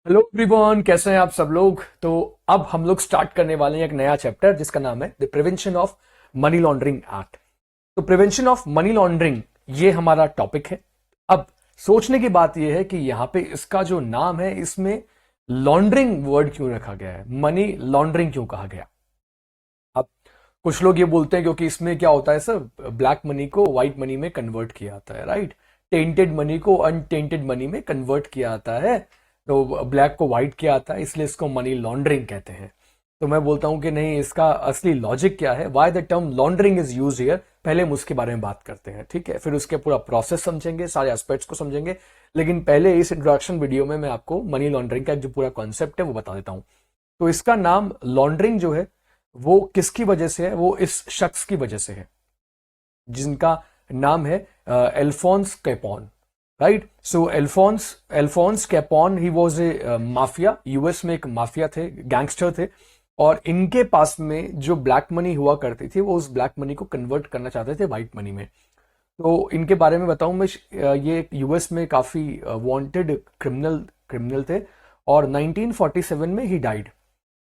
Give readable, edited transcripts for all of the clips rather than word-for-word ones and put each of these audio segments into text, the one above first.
Hello everyone, कैसे हैं आप सब लोग। तो अब हम लोग स्टार्ट करने वाले हैं एक नया चैप्टर जिसका नाम है the prevention of money laundering act. तो प्रिवेंशन ऑफ मनी लॉन्ड्रिंग ये हमारा टॉपिक है। अब सोचने की बात यह है कि यहाँ पे इसका जो नाम है इसमें लॉन्ड्रिंग वर्ड क्यों रखा गया है, मनी लॉन्ड्रिंग क्यों कहा गया। अब कुछ लोग ये बोलते हैं क्योंकि इसमें क्या होता है सर, ब्लैक मनी को व्हाइट मनी में कन्वर्ट किया जाता है, राइट। टेंटेड मनी को अनटेंटेड मनी में कन्वर्ट किया जाता है, तो ब्लैक को व्हाइट किया जाता है, इसलिए इसको मनी लॉन्ड्रिंग कहते हैं। तो मैं बोलता हूं कि नहीं, इसका असली लॉजिक क्या है, why the term laundering is use here, पहले हम उसके बारे में बात करते हैं, ठीक है। फिर उसके पूरा प्रोसेस समझेंगे, सारे एस्पेक्ट्स को समझेंगे। लेकिन पहले इस इंट्रोडक्शन वीडियो में मैं आपको मनी लॉन्ड्रिंग का जो पूरा कॉन्सेप्ट है वो बता देता हूं। तो इसका नाम लॉन्ड्रिंग जो है वो किसकी वजह से है, वो इस शख्स की वजह से है जिनका नाम है Alphonse Capone, right. So Alphonse Capone he was a mafia, US में एक माफिया थे, गैंगस्टर थे। और इनके पास में जो ब्लैक मनी हुआ करती थी वो उस ब्लैक मनी को कन्वर्ट करना चाहते थे व्हाइट मनी में। तो इनके बारे में बताऊं मैं, ये यूएस में काफी वांटेड क्रिमिनल थे। और 1947 में ही डाइड।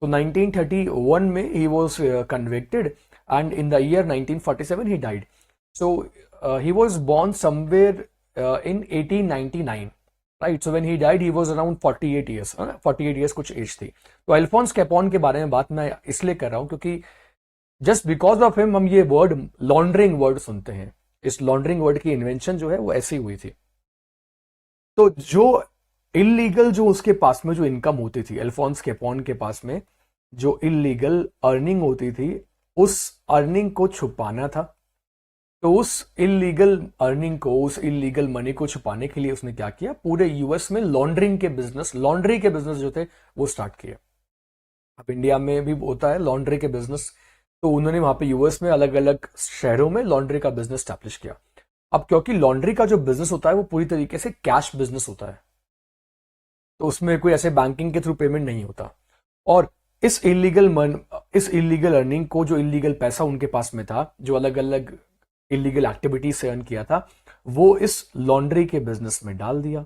तो 1931 में he was convicted and in the year 1947 he died. So he was born somewhere in 1899, right? So when he died he was around 48 years, 48 years कुछ एज थी। तो एल्फोंस कैपोन के बारे में बात मैं इसलिए कर रहा हूं क्योंकि जस्ट बिकॉज ऑफ हिम हम ये वर्ड लॉन्ड्रिंग वर्ड सुनते हैं। इस लॉन्ड्रिंग वर्ड की इन्वेंशन जो है वो ऐसी हुई थी। तो जो इलीगल जो उसके पास में जो इनकम होती थी, एल्फोंस कैपोन के पास में जो इलीगल अर्निंग होती थी, उस अर्निंग को छुपाना था। तो उस इलीगल अर्निंग को, उस इलीगल मनी को छुपाने के लिए उसने क्या किया, पूरे यूएस में लॉन्ड्री के बिजनेस जो थे वो स्टार्ट किए। अब इंडिया में भी होता है लॉन्ड्री के बिजनेस, तो उन्होंने वहां पे यूएस में अलग अलग शहरों में लॉन्ड्री का बिजनेस स्टैब्लिश किया। अब क्योंकि लॉन्ड्री का जो बिजनेस होता है वो पूरी तरीके से कैश बिजनेस होता है, तो उसमें कोई ऐसे बैंकिंग के थ्रू पेमेंट नहीं होता। और इस इलीगल अर्निंग को, जो इलीगल पैसा उनके पास में था, जो अलग अलग इलीगल एक्टिविटी से अर्न किया था, वो इस लॉन्ड्री के बिजनेस में डाल दिया।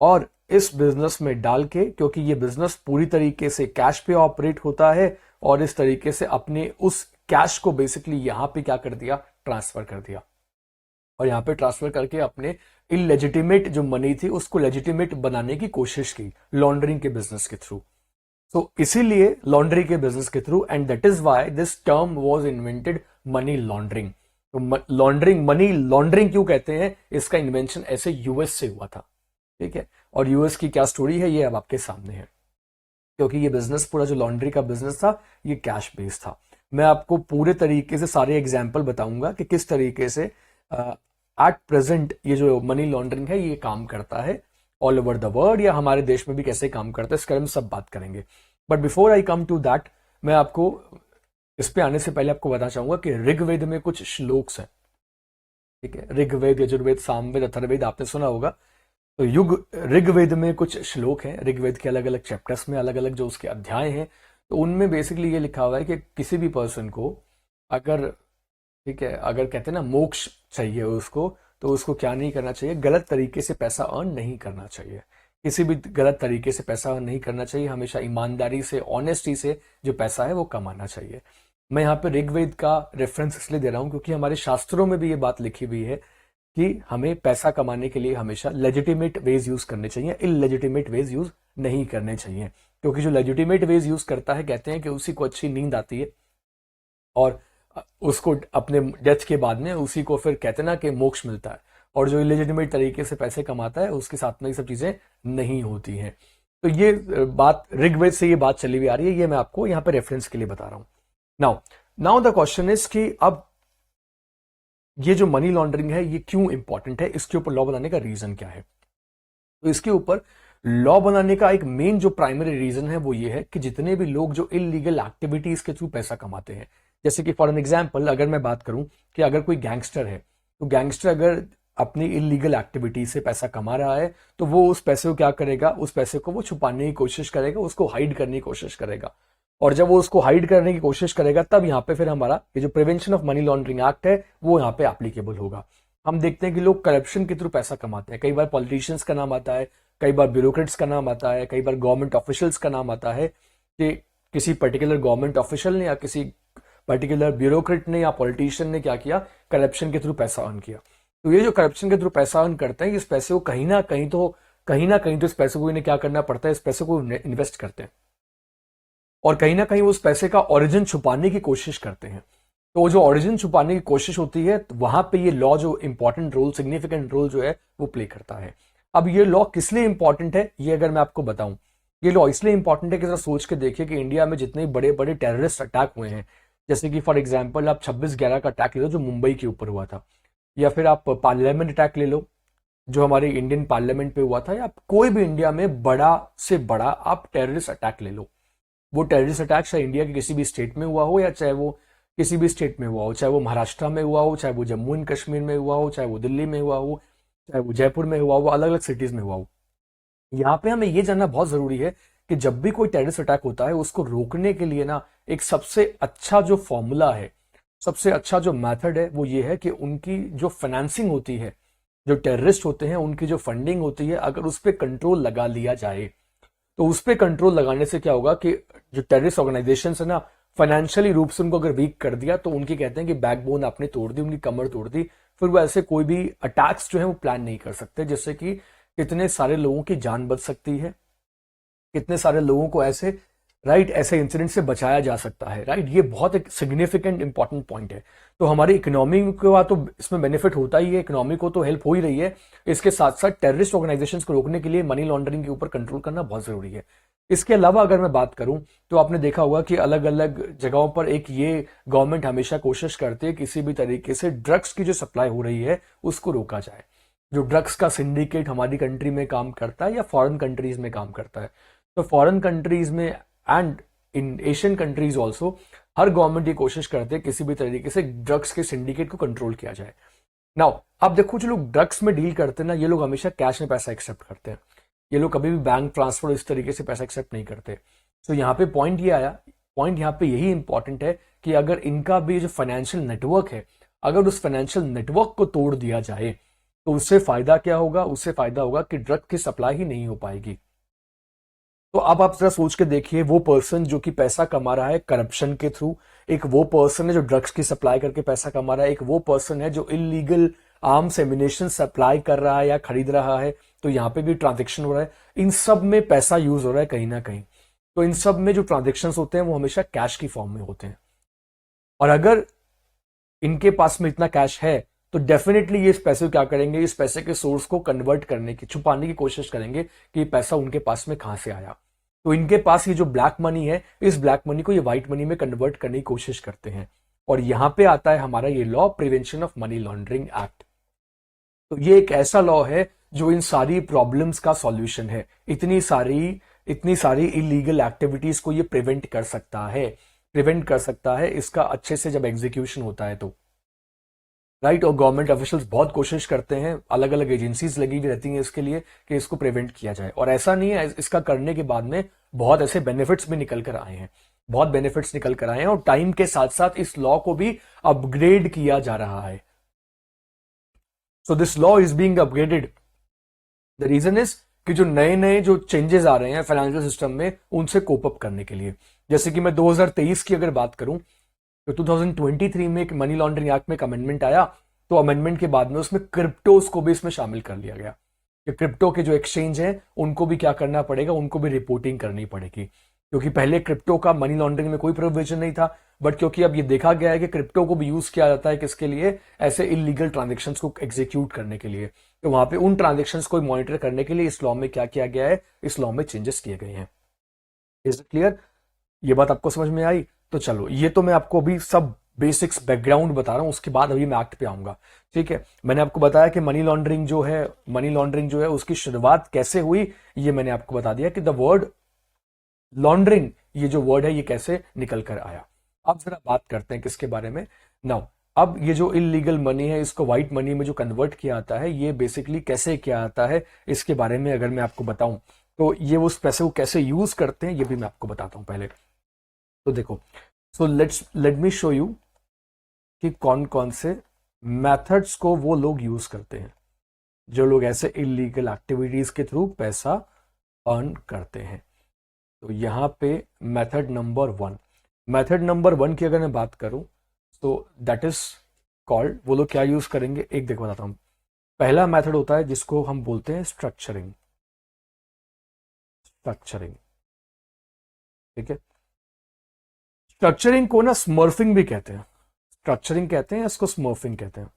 और इस बिजनेस में डाल के, क्योंकि ये बिजनेस पूरी तरीके से कैश पे ऑपरेट होता है, और इस तरीके से अपने उस कैश को बेसिकली यहां पे क्या कर दिया, ट्रांसफर कर दिया। और यहां पे ट्रांसफर करके अपने इलेजिटिमेट जो मनी थी उसको लेजिटिमेट बनाने की कोशिश की लॉन्ड्रिंग के बिजनेस के थ्रू। तो इसीलिए लॉन्ड्री के बिजनेस के through, and that is why this term was invented, money laundering. तो लॉन्ड्रिंग, मनी लॉन्ड्रिंग क्यों कहते हैं, इसका इन्वेंशन ऐसे यूएस से हुआ था, ठीक है। और यूएस की क्या स्टोरी है ये अब आपके सामने है, क्योंकि ये बिजनेस, पूरा जो लॉन्ड्री का बिजनेस था, ये कैश बेस्ड था। मैं आपको पूरे तरीके से सारे एग्जाम्पल बताऊंगा कि किस तरीके से एट प्रेजेंट ये जो मनी लॉन्ड्रिंग है ये काम करता है ऑल ओवर द वर्ल्ड, या हमारे देश में भी कैसे काम करता है, इसके बारे में सब बात करेंगे। But before I come to that, मैं आपको इस पे आने से पहले आपको बताना चाहूंगा कि ऋग्वेद में कुछ श्लोक्स हैं, ठीक है। ऋग्वेद, यजुर्वेद, सामवेद, अथर्ववेद आपने सुना होगा। तो ऋग्वेद में कुछ श्लोक हैं, ऋग्वेद के अलग अलग चैप्टर्स में अलग अलग जो उसके अध्याय हैं, तो उनमें बेसिकली ये लिखा हुआ है कि किसी भी पर्सन को अगर, ठीक है, अगर कहते हैं ना मोक्ष चाहिए उसको, तो उसको क्या नहीं करना चाहिए, गलत तरीके से पैसा अर्न नहीं करना चाहिए। किसी भी गलत तरीके से पैसा अर्न नहीं करना चाहिए, हमेशा ईमानदारी से, ऑनेस्टी से जो पैसा है वो कमाना चाहिए। मैं यहाँ पे ऋग्वेद का रेफरेंस इसलिए दे रहा हूं क्योंकि हमारे शास्त्रों में भी ये बात लिखी हुई है कि हमें पैसा कमाने के लिए हमेशा लेजिटिमेट वेज यूज करने चाहिए, इलेजिटिमेट वेज यूज नहीं करने चाहिए। क्योंकि जो लेजिटिमेट वेज यूज करता है, कहते हैं कि उसी को अच्छी नींद आती है, और उसको अपने डेथ के बाद में उसी को फिर कहते हैं ना कि मोक्ष मिलता है। और जो इलेजिटिमेट तरीके से पैसे कमाता है उसके साथ में ये सब चीजें नहीं होती हैं। तो ये बात ऋग्वेद से ये बात चली हुई आ रही है, ये मैं आपको यहाँ पे रेफरेंस के लिए बता रहा हूं। नाउ द क्वेश्चन इज कि अब ये जो मनी लॉन्ड्रिंग है ये क्यों इंपॉर्टेंट है, इसके ऊपर लॉ बनाने का रीजन क्या है। तो इसके ऊपर लॉ बनाने का एक मेन जो प्राइमरी रीजन है वो ये है कि जितने भी लोग जो इलीगल एक्टिविटीज के थ्रू पैसा कमाते हैं, जैसे कि फॉर एन एग्जाम्पल अगर मैं बात करूं कि अगर कोई गैंगस्टर है, तो गैंगस्टर अगर अपनी इलीगल एक्टिविटी से पैसा कमा रहा है, तो वो उस पैसे को क्या करेगा, उस पैसे को वो छुपाने की कोशिश करेगा, उसको हाइड करने की कोशिश करेगा। और जब वो उसको हाइड करने की कोशिश करेगा, तब यहाँ पे फिर हमारा ये जो prevention of money laundering act है वो यहाँ पे एप्लीकेबल होगा। हम देखते हैं कि लोग करप्शन के थ्रू पैसा कमाते हैं, कई बार पॉलिटिशियंस का नाम आता है, कई बार ब्यूरोक्रेट्स का नाम आता है, कई बार गवर्नमेंट ऑफिशियल्स का नाम आता है कि किसी पर्टिकुलर गवर्नमेंट ऑफिशियल ने या किसी पर्टिकुलर ब्यूरोक्रेट ने या पॉलिटिशियन ने क्या किया, करप्शन के थ्रू पैसा अर्न किया। तो ये जो करप्शन के थ्रू पैसा अर्न करते हैं, इस पैसे को कहीं ना कहीं तो इस पैसे को इन्हें क्या करना पड़ता है, इस पैसे को इन्वेस्ट करते हैं और कहीं ना कहीं उस पैसे का ओरिजिन छुपाने की कोशिश करते हैं। तो जो ओरिजिन छुपाने की कोशिश होती है, तो वहां पे ये लॉ जो इंपॉर्टेंट रोल, सिग्निफिकेंट रोल जो है वो प्ले करता है। अब ये लॉ किस लिए इंपॉर्टेंट है, ये अगर मैं आपको बताऊं, ये लॉ इसलिए इंपॉर्टेंट है कि जरा सोच के देखिए कि इंडिया में जितने बड़े बड़े टेररिस्ट अटैक हुए हैं, जैसे कि फॉर एग्जाम्पल आप 26/11 का अटैक ले लो जो मुंबई के ऊपर हुआ था, या फिर आप पार्लियामेंट अटैक ले लो जो हमारे इंडियन पार्लियामेंट पे हुआ था, या कोई भी इंडिया में बड़ा से बड़ा आप टेररिस्ट अटैक ले लो। वो टेररिस्ट अटैक चाहे इंडिया के किसी भी स्टेट में हुआ हो या चाहे वो किसी भी स्टेट में हुआ हो, चाहे वो महाराष्ट्र में हुआ हो, चाहे वो जम्मू एंड कश्मीर में हुआ हो, चाहे वो दिल्ली में हुआ हो, चाहे वो जयपुर में हुआ हो, अलग अलग सिटीज में हुआ हो। यहाँ पे हमें ये जानना बहुत जरूरी है कि जब भी कोई टेररिस्ट अटैक होता है, उसको रोकने के लिए ना एक सबसे अच्छा जो फॉर्मूला है, सबसे अच्छा जो मेथड है, वो ये है कि उनकी जो फाइनेंसिंग होती है, जो टेररिस्ट होते हैं उनकी जो फंडिंग होती है, अगर उस पर कंट्रोल लगा लिया जाए, तो उस पर कंट्रोल लगाने से क्या होगा कि जो टेररिस्ट ऑर्गेनाइजेशन है ना, फाइनेंशियली रूप से उनको अगर वीक कर दिया, तो उनकी कहते हैं कि बैकबोन आपने तोड़ दी, उनकी कमर तोड़ दी, फिर वो ऐसे कोई भी अटैक्स जो है वो प्लान नहीं कर सकते, जिससे कि कितने सारे लोगों की जान बच सकती है, कितने सारे लोगों को ऐसे ऐसे इंसिडेंट से बचाया जा सकता है। ये बहुत एक सिग्निफिकेंट इंपॉर्टेंट पॉइंट है। तो हमारी इकोनॉमी को तो इसमें बेनिफिट होता ही है, इकोनॉमी को तो हेल्प हो ही रही है, इसके साथ साथ टेररिस्ट ऑर्गेनाइजेशंस को रोकने के लिए मनी लॉन्ड्रिंग के ऊपर कंट्रोल करना बहुत जरूरी है। इसके अलावा अगर मैं बात करूं तो आपने देखा होगा कि अलग अलग जगहों पर एक ये गवर्नमेंट हमेशा कोशिश करती है किसी भी तरीके से ड्रग्स की जो सप्लाई हो रही है उसको रोका जाए। जो ड्रग्स का सिंडिकेट हमारी कंट्री में काम करता है या फॉरेन कंट्रीज में काम करता है, तो फॉरेन कंट्रीज में and in Asian countries also her government ये कोशिश करते हैं किसी भी तरीके से ड्रग्स के सिंडिकेट को कंट्रोल किया जाए। नाउ अब देखो, जो लोग ड्रग्स में डील करते हैं ना, ये लोग हमेशा कैश में पैसा एक्सेप्ट करते हैं, ये लोग कभी भी बैंक ट्रांसफर इस तरीके से पैसा एक्सेप्ट नहीं करते। तो यहाँ पे पॉइंट ये आया, पॉइंट यहाँ पे यही इंपॉर्टेंट है कि अगर इनका भी जो फाइनेंशियल नेटवर्क है, अगर उस फाइनेंशियल नेटवर्क को तोड़ दिया जाए, तो उससे फायदा क्या होगा, उससे फायदा होगा कि ड्रग की सप्लाई ही नहीं हो पाएगी। तो अब आप जरा सोच के देखिए, वो पर्सन जो कि पैसा कमा रहा है करप्शन के थ्रू, एक वो पर्सन है जो ड्रग्स की सप्लाई करके पैसा कमा रहा है, एक वो पर्सन है जो इलीगल आर्म्स एमिनेशन सप्लाई कर रहा है या खरीद रहा है, तो यहां पे भी ट्रांजेक्शन हो रहा है। इन सब में पैसा यूज हो रहा है कहीं ना कहीं। तो इन सब में जो ट्रांजेक्शन होते हैं वो हमेशा कैश की फॉर्म में होते हैं, और अगर इनके पास में इतना कैश है तो डेफिनेटली ये इस पैसे को क्या करेंगे, इस पैसे के सोर्स को कन्वर्ट करने की, छुपाने की कोशिश करेंगे कि ये पैसा उनके पास में कहां से आया। तो इनके पास ये जो ब्लैक मनी है, इस ब्लैक मनी को ये व्हाइट मनी में कन्वर्ट करने की कोशिश करते हैं। और यहां पे आता है हमारा ये law, prevention of money laundering act. तो ये एक ऐसा लॉ है जो इन सारी प्रॉब्लम्स का सॉल्यूशन है। इतनी सारी इलीगल एक्टिविटीज को ये प्रिवेंट कर सकता है, इसका अच्छे से जब एग्जीक्यूशन होता है तो। और गवर्नमेंट ऑफिशियल्स बहुत कोशिश करते हैं, अलग अलग एजेंसीज लगी हुई रहती हैं इसके लिए कि इसको प्रिवेंट किया जाए। और ऐसा नहीं है, इसका करने के बाद में बहुत ऐसे बेनिफिट्स भी निकल कर आए हैं, और टाइम के साथ साथ इस लॉ को भी अपग्रेड किया जा रहा है। So this law is being upgraded. The reason is कि जो नए जो चेंजेस आ रहे हैं फाइनेंशियल सिस्टम में, उनसे कोप अप करने के लिए। जैसे कि मैं 2023 की अगर बात करूं तो 2023 में एक मनी लॉन्ड्रिंग एक्ट में एक अमेंडमेंट आया, तो अमेंडमेंट के बाद में उसमें क्रिप्टोस को भी इसमें शामिल कर लिया गया कि क्रिप्टो के जो एक्सचेंज है उनको भी क्या करना पड़ेगा, उनको भी रिपोर्टिंग करनी पड़ेगी। क्योंकि पहले क्रिप्टो का मनी लॉन्ड्रिंग में कोई प्रोविजन नहीं था, बट क्योंकि अब ये देखा गया है कि क्रिप्टो को भी यूज किया जाता है किसके लिए, ऐसे इलीगल ट्रांजेक्शंस को एग्जीक्यूट करने के लिए, तो वहां पे उन ट्रांजेक्शंस को मॉनिटर करने के लिए इस लॉ में क्या किया गया है, इस लॉ में चेंजेस किए गए हैं। Is it clear? ये बात आपको समझ में आई? तो चलो, ये तो मैं आपको अभी सब बेसिक्स बैकग्राउंड बता रहा हूं, उसके बाद अभी मैं एक्ट पे आऊंगा। ठीक है, मैंने आपको बताया कि मनी लॉन्ड्रिंग जो है उसकी शुरुआत कैसे हुई, ये मैंने आपको बता दिया कि द वर्ड लॉन्ड्रिंग, ये जो वर्ड है ये कैसे निकल कर आया। अब जरा बात करते हैं किसके बारे में। नाउ अब ये जो इलीगल मनी है इसको व्हाइट मनी में जो कन्वर्ट किया आता है, ये बेसिकली कैसे किया आता है, इसके बारे में अगर मैं आपको बताऊं तो ये उस पैसे को कैसे यूज करते हैं ये भी मैं आपको बताता हूं पहले। तो देखो, so let me show you कि कौन कौन से मेथड्स को वो लोग यूज करते हैं। जो लोग ऐसे इलीगल एक्टिविटीज के थ्रू पैसा अर्न करते हैं। तो यहाँ पे मेथड नंबर वन की अगर मैं बात करूं तो दैट इज कॉल्ड, वो लोग क्या यूज करेंगे, एक देखो बताता हूं। पहला मेथड होता है जिसको हम बोलते हैं स्ट्रक्चरिंग। स्ट्रक्चरिंग, ठीक है। स्ट्रक्चरिंग को ना स्मर्फिंग भी कहते हैं। स्ट्रक्चरिंग कहते हैं, इसको स्मर्फिंग कहते हैं।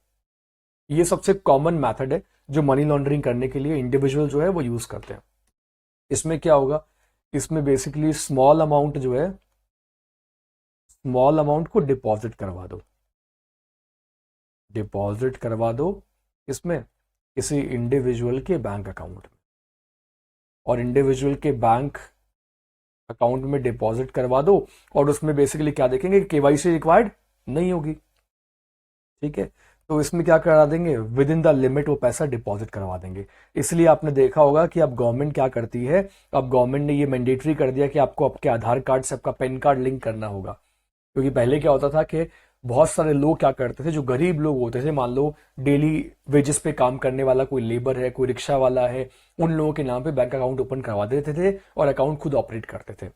ये सबसे कॉमन मेथड है जो मनी लॉन्ड्रिंग करने के लिए इंडिविजुअल जो है वो यूज करते हैं। इसमें क्या होगा, इसमें बेसिकली स्मॉल अमाउंट जो है, स्मॉल अमाउंट को डिपॉजिट करवा दो। डिपॉजिट करवा दो इसमें किसी इंडिविजुअल के बैंक अकाउंट में, और इंडिविजुअल के बैंक अकाउंट में डिपॉजिट करवा दो, और उसमें बेसिकली क्या देखेंगे, केवाईसी रिक्वायर्ड नहीं होगी, ठीक है। तो इसमें क्या करा देंगे, विद इन द लिमिट वो पैसा डिपॉजिट करवा देंगे। इसलिए आपने देखा होगा कि अब गवर्नमेंट क्या करती है, अब गवर्नमेंट ने ये मैंडेटरी कर दिया कि आपको आपके आधार कार्ड से आपका पैन कार्ड लिंक करना होगा। क्योंकि पहले क्या होता था कि बहुत सारे लोग क्या करते थे, जो गरीब लोग होते थे, मान लो डेली वेजेस पे काम करने वाला कोई लेबर है, कोई रिक्शा वाला है, उन लोगों के नाम पे बैंक अकाउंट ओपन करवा देते थे और अकाउंट खुद ऑपरेट करते थे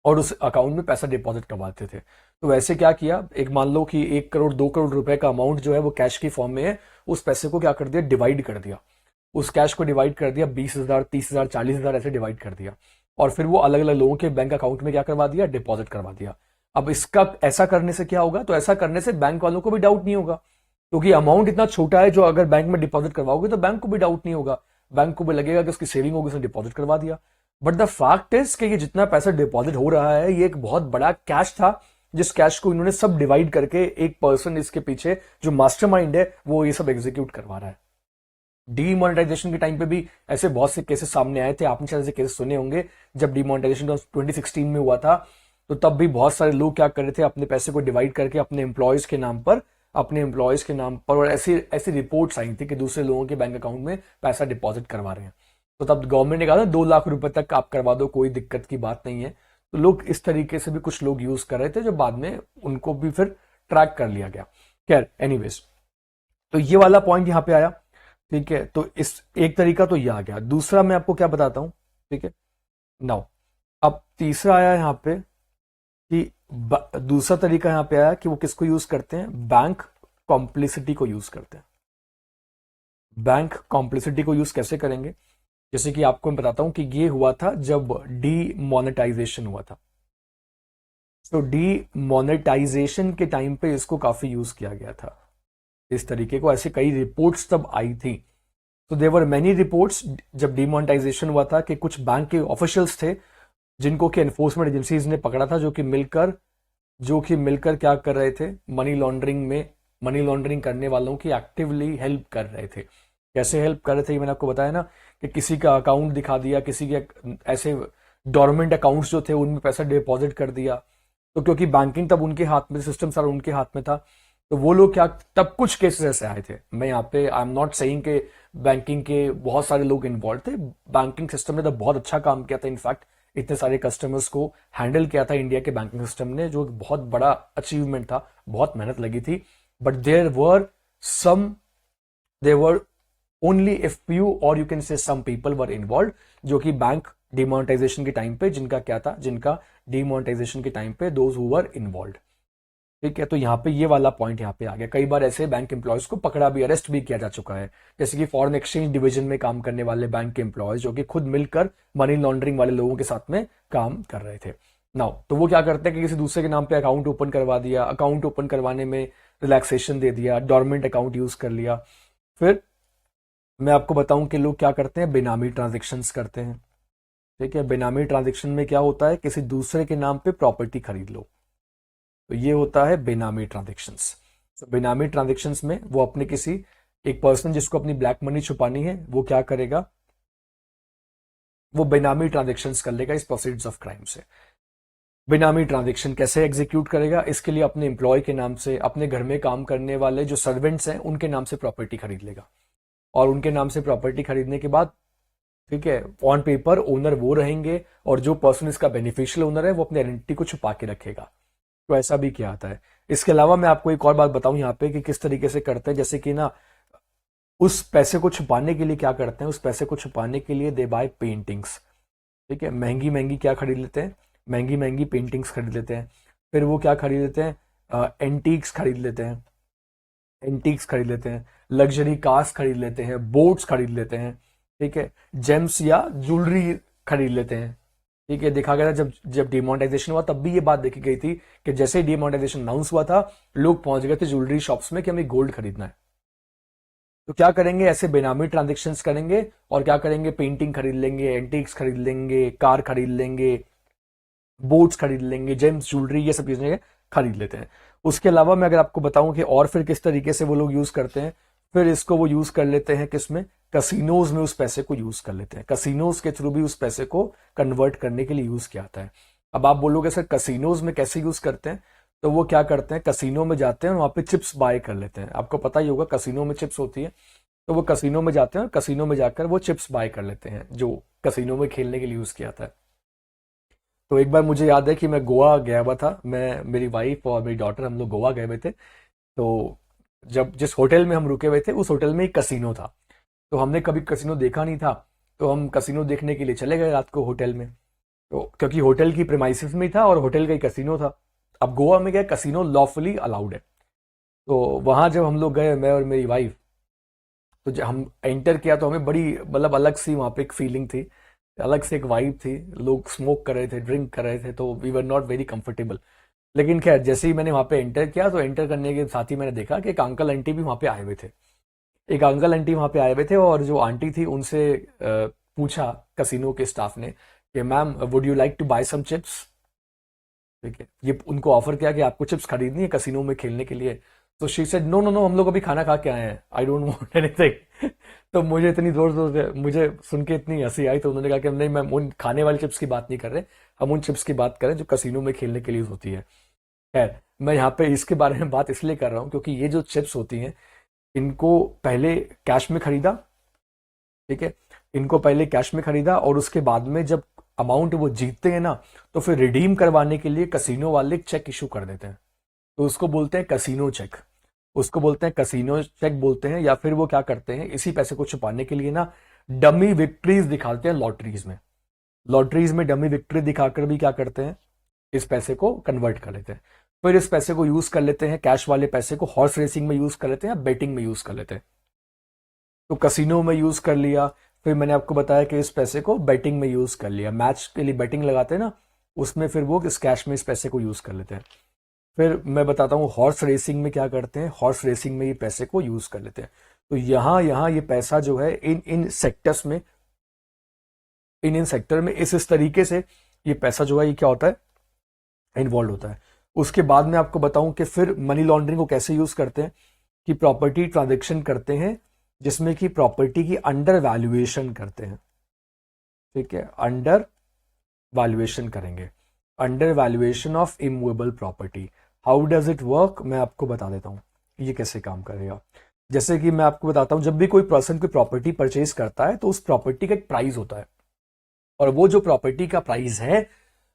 और उस अकाउंट में पैसा डिपॉजिट करवाते थे। तो वैसे क्या किया, एक मान लो कि 1 करोड़ 2 करोड़ रुपए का अमाउंट जो है वो कैश की फॉर्म में है, उस पैसे को क्या कर दिया, डिवाइड कर दिया। उस कैश को डिवाइड कर दिया, 20,000 30,000 40,000 ऐसे डिवाइड कर दिया, और फिर वो अलग अलग लोगों के बैंक अकाउंट में क्या करवा दिया, डिपॉजिट करवा दिया। अब इसका ऐसा करने से क्या होगा, तो ऐसा करने से बैंक वालों को भी डाउट नहीं होगा, क्योंकि अमाउंट इतना छोटा है जो अगर बैंक में डिपॉजिट करवाओगे तो बैंक को भी डाउट नहीं होगा, बैंक को भी लगेगा कि उसकी सेविंग होगी, उसने डिपॉजिट करवा दिया। बट द फैक्ट इज कि ये जितना पैसा डिपॉजिट हो रहा है ये एक बहुत बड़ा कैश था, जिस कैश को इन्होंने सब डिवाइड करके एक पर्सन इसके पीछे जो मास्टरमाइंड है वो ये सब एग्जीक्यूट करवा रहा है। डीमोनेटाइजेशन के टाइम पे भी ऐसे बहुत से केसेस सामने आए थे, आपने शायद ऐसे केसेस सुने होंगे। जब डीमोनेटाइजेशन 2016 में हुआ था तो तब भी बहुत सारे लोग क्या कर रहे थे, अपने पैसे को डिवाइड करके अपने एम्प्लॉयज के नाम पर, और ऐसी ऐसी रिपोर्ट्स आई थी कि दूसरे लोगों के बैंक अकाउंट में पैसा डिपॉजिट करवा रहे हैं। तो तब गवर्नमेंट ने कहा था 2 लाख रुपए तक आप करवा दो, कोई दिक्कत की बात नहीं है। तो लोग इस तरीके से भी कुछ लोग यूज कर रहे थे, जो बाद में उनको भी फिर ट्रैक कर लिया गया। खैर एनीवेज, तो ये वाला पॉइंट यहां पे आया, ठीक है। तो इस एक तरीका तो ये आ गया। दूसरा मैं आपको क्या बताता हूं, ठीक है। नाउ अब तीसरा आया यहां पे कि दूसरा तरीका यहां पे आया कि वो किसको यूज करते हैं, बैंक कॉम्प्लिसिटी को यूज करते हैं। बैंक कॉम्प्लिसिटी को यूज कैसे करेंगे, जैसे कि आपको मैं बताता हूं कि ये हुआ था जब डीमोनेटाइजेशन हुआ था। तो डीमोनेटाइजेशन के टाइम पे इसको काफी यूज किया गया था, इस तरीके को। ऐसे कई रिपोर्ट्स तब आई थी। तो देवर मेनी रिपोर्ट्स जब डीमोनेटाइजेशन हुआ था कि कुछ बैंक के ऑफिशियल्स थे जिनको कि एनफोर्समेंट एजेंसीज ने पकड़ा था, जो कि मिलकर क्या कर रहे थे, मनी लॉन्ड्रिंग करने वालों की एक्टिवली हेल्प कर रहे थे। कैसे हेल्प कर रहे थे, ये मैंने आपको बताया ना, कि किसी का अकाउंट दिखा दिया, किसी के ऐसे डोरमेंट अकाउंट्स जो थे उनमें पैसा डिपॉजिट कर दिया। तो क्योंकि बैंकिंग तब उनके हाथ में, सिस्टम सारा उनके हाथ में था, तो वो लोग क्या, तब कुछ केसेस ऐसे आए थे। मैं यहाँ पे आई एम नॉट सेइंग के बैंकिंग के बहुत सारे लोग इन्वॉल्व थे, बैंकिंग सिस्टम ने तो बहुत अच्छा काम किया था। इनफैक्ट इतने सारे कस्टमर्स को हैंडल किया था इंडिया के बैंकिंग सिस्टम ने, जो बहुत बड़ा अचीवमेंट था, बहुत मेहनत लगी थी। But there were only a few, और you can say some people were involve, जो कि बैंक डिमोनेटाइजेशन के टाइम पे जिनका डिमोनेटाइजेशन के टाइम पे दोज हु वर इन्वॉल्व, ठीक है। तो यहाँ पे ये वाला पॉइंट यहाँ पे आ गया। कई बार ऐसे बैंक एम्प्लॉयज को पकड़ा भी, अरेस्ट भी किया जा चुका है, जैसे कि फॉरेन एक्सचेंज डिवीजन में काम करने वाले बैंक के एम्प्लॉयज जो कि खुद मिलकर मनी लॉन्ड्रिंग वाले लोगों के साथ में काम कर रहे थे। नाउ तो वो क्या करते हैं कि किसी दूसरे के नाम पे अकाउंट ओपन करवा दिया, अकाउंट ओपन करवाने में रिलैक्सेशन दे दिया, डोरमेंट अकाउंट यूज कर लिया। फिर मैं आपको बताऊं कि लोग क्या करते हैं, बेनामी ट्रांजेक्शन करते हैं, ठीक है। बेनामी ट्रांजेक्शन में क्या होता है, किसी दूसरे के नाम पे प्रॉपर्टी खरीद लो, तो ये होता है बेनामी ट्रांजेक्शन्स। तो बेनामी ट्रांजेक्शन्स में वो अपने किसी एक पर्सन जिसको अपनी ब्लैक मनी छुपानी है, वो क्या करेगा, वो बेनामी ट्रांजेक्शन्स कर लेगा इस प्रोसीड्स ऑफ क्राइम से। बेनामी ट्रांजेक्शन कैसे एग्जीक्यूट करेगा, इसके लिए अपने एम्प्लॉय के नाम से, अपने घर में काम करने वाले जो सर्वेंट्स हैं उनके नाम से प्रॉपर्टी खरीद लेगा, और उनके नाम से प्रॉपर्टी खरीदने के बाद, ठीक है, ऑन पेपर ओनर वो रहेंगे, और जो पर्सन इसका बेनिफिशियल ओनर है वो अपनी आइडेंटिटी को छुपा के रखेगा। तो ऐसा भी किया जाता है। इसके अलावा मैं आपको एक और बात बताऊं यहाँ पे कि किस तरीके से करते हैं, जैसे कि ना उस पैसे को छुपाने के लिए क्या करते हैं, उस पैसे को छुपाने के लिए दे बाय पेंटिंग्स। ठीक है, महंगी महंगी क्या खरीद लेते हैं, महंगी महंगी पेंटिंग्स खरीद लेते हैं। फिर वो क्या खरीद लेते हैं, एंटीक्स खरीद लेते हैं, एंटीक्स खरीद लेते हैं, लग्जरी कार्स खरीद लेते हैं, बोट्स खरीद लेते हैं। ठीक है, जेम्स या ज्वेलरी खरीद लेते हैं। ठीक है, देखा गया था जब जब डिमोनेटाइजेशन हुआ तब भी ये बात देखी गई थी कि जैसे ही डिमोनेटाइजेशन अनाउंस हुआ था, लोग पहुंच गए थे ज्वेलरी शॉप्स में कि हमें गोल्ड खरीदना है। तो क्या करेंगे, ऐसे बेनामी ट्रांजेक्शन्स करेंगे और क्या करेंगे, पेंटिंग खरीद लेंगे, एंटीक्स खरीद लेंगे, कार खरीद लेंगे, बोट्स खरीद लेंगे, जेम्स ज्वेलरी, ये सब चीजें खरीद लेते हैं। उसके अलावा मैं अगर आपको बताऊं कि और फिर किस तरीके से वो लोग यूज करते हैं, फिर इसको वो यूज कर लेते हैं किसमें, कसिनोज में उस पैसे को यूज कर लेते हैं। कसिनोज के थ्रू भी उस पैसे को कन्वर्ट करने के लिए यूज किया जाता है। अब आप बोलोगे सर कसिनोज में कैसे यूज करते हैं, तो वो क्या करते हैं, कसिनो में जाते हैं और वहां पे चिप्स बाय कर लेते हैं। आपको पता ही होगा कसिनो में चिप्स होती है, तो वो कसिनो में जाते हैं और कसिनो में जाकर वो चिप्स बाय कर लेते हैं जो कसिनो में खेलने के लिए यूज किया था। तो एक बार मुझे याद है कि मैं गोवा गया हुआ था, मैं, मेरी वाइफ और मेरी डॉटर, हम लोग गोवा गए हुए थे। तो जब जिस होटल में हम रुके हुए थे उस होटल में एक कसिनो था। तो हमने कभी कसिनो देखा नहीं था, तो हम कसिनो देखने के लिए चले गए रात को होटल में। तो क्योंकि होटल की प्रेमाइसिस में ही था और होटल का ही कसिनो था। अब गोवा में क्या कसिनो लॉफुली अलाउड है। तो वहां जब हम लोग गए, मैं और मेरी वाइफ, तो जब हम एंटर किया तो हमें बड़ी मतलब अलग सी वहां पे एक फीलिंग थी, अलग से एक वाइब थी। लोग स्मोक कर रहे थे, ड्रिंक कर रहे थे, तो we were not very comfortable. लेकिन खैर जैसे ही मैंने वहां पे एंटर किया तो एंटर करने के साथ ही मैंने देखा कि एक अंकल आंटी भी वहां पे आए हुए थे। एक अंकल आंटी वहां पे आए हुए थे और जो आंटी थी उनसे पूछा कसिनो के स्टाफ ने कि ma'am would you like to buy some chips. ठीक है, ये उनको ऑफर किया कि आपको चिप्स खरीदनी है कसिनो में खेलने के लिए। तो she said no no no, हम लोग अभी खाना खा के आए हैं, आई डोंट वांट एनीथिंग। तो मुझे इतनी जोर जोर से, मुझे सुन के इतनी हंसी आई, तो उन्होंने कहा कि नहीं मैम, उन खाने वाले चिप्स की बात नहीं कर रहे, हम उन चिप्स की बात करें जो कसिनो में खेलने के लिए होती है। खैर, मैं यहाँ पे इसके बारे में बात इसलिए कर रहा हूँ क्योंकि ये जो चिप्स होती हैं, इनको पहले कैश में खरीदा। ठीक है, इनको पहले कैश में खरीदा और उसके बाद में जब अमाउंट वो जीतते हैं ना, तो फिर रिडीम करवाने के लिए कसिनो वाले चेक इशू कर देते हैं। तो उसको बोलते हैं कसिनो चेक, उसको बोलते हैं कसिनो चेक बोलते हैं। या फिर वो क्या करते हैं, इसी पैसे को छुपाने के लिए ना डमी विक्ट्रीज दिखाते हैं लॉटरीज में। लॉटरीज में डमी विक्ट्री दिखाकर भी क्या करते हैं, इस पैसे को कन्वर्ट कर लेते हैं। फिर इस पैसे को यूज कर लेते हैं, कैश वाले पैसे को हॉर्स रेसिंग में यूज कर लेते हैं या बेटिंग में यूज कर लेते हैं। तो कसिनो में यूज कर लिया, फिर मैंने आपको बताया कि इस पैसे को बेटिंग में यूज कर लिया, मैच के लिए बेटिंग लगाते हैं ना, उसमें फिर वो इस कैश में इस पैसे को यूज कर लेते हैं। फिर मैं बताता हूँ हॉर्स रेसिंग में क्या करते हैं, हॉर्स रेसिंग में ये पैसे को यूज कर लेते हैं। तो यहां यहां ये पैसा जो है इन इन सेक्टर्स में, इन सेक्टर में इस तरीके से ये पैसा जो है ये क्या होता है, इन्वॉल्व होता है। उसके बाद में आपको बताऊं कि फिर मनी लॉन्ड्रिंग को कैसे यूज करते हैं, कि प्रॉपर्टी ट्रांजेक्शन करते हैं जिसमें कि प्रॉपर्टी की अंडर वैल्यूएशन करते हैं। ठीक है, अंडर वैल्यूएशन करेंगे, under valuation of immovable property. How does it work, मैं आपको बता देता हूं ये कैसे काम करेगा। जैसे कि मैं आपको बताता हूं, जब भी कोई पर्सन कोई प्रॉपर्टी परचेज करता है तो उस प्रॉपर्टी का एक प्राइस होता है, और वो जो प्रॉपर्टी का प्राइस है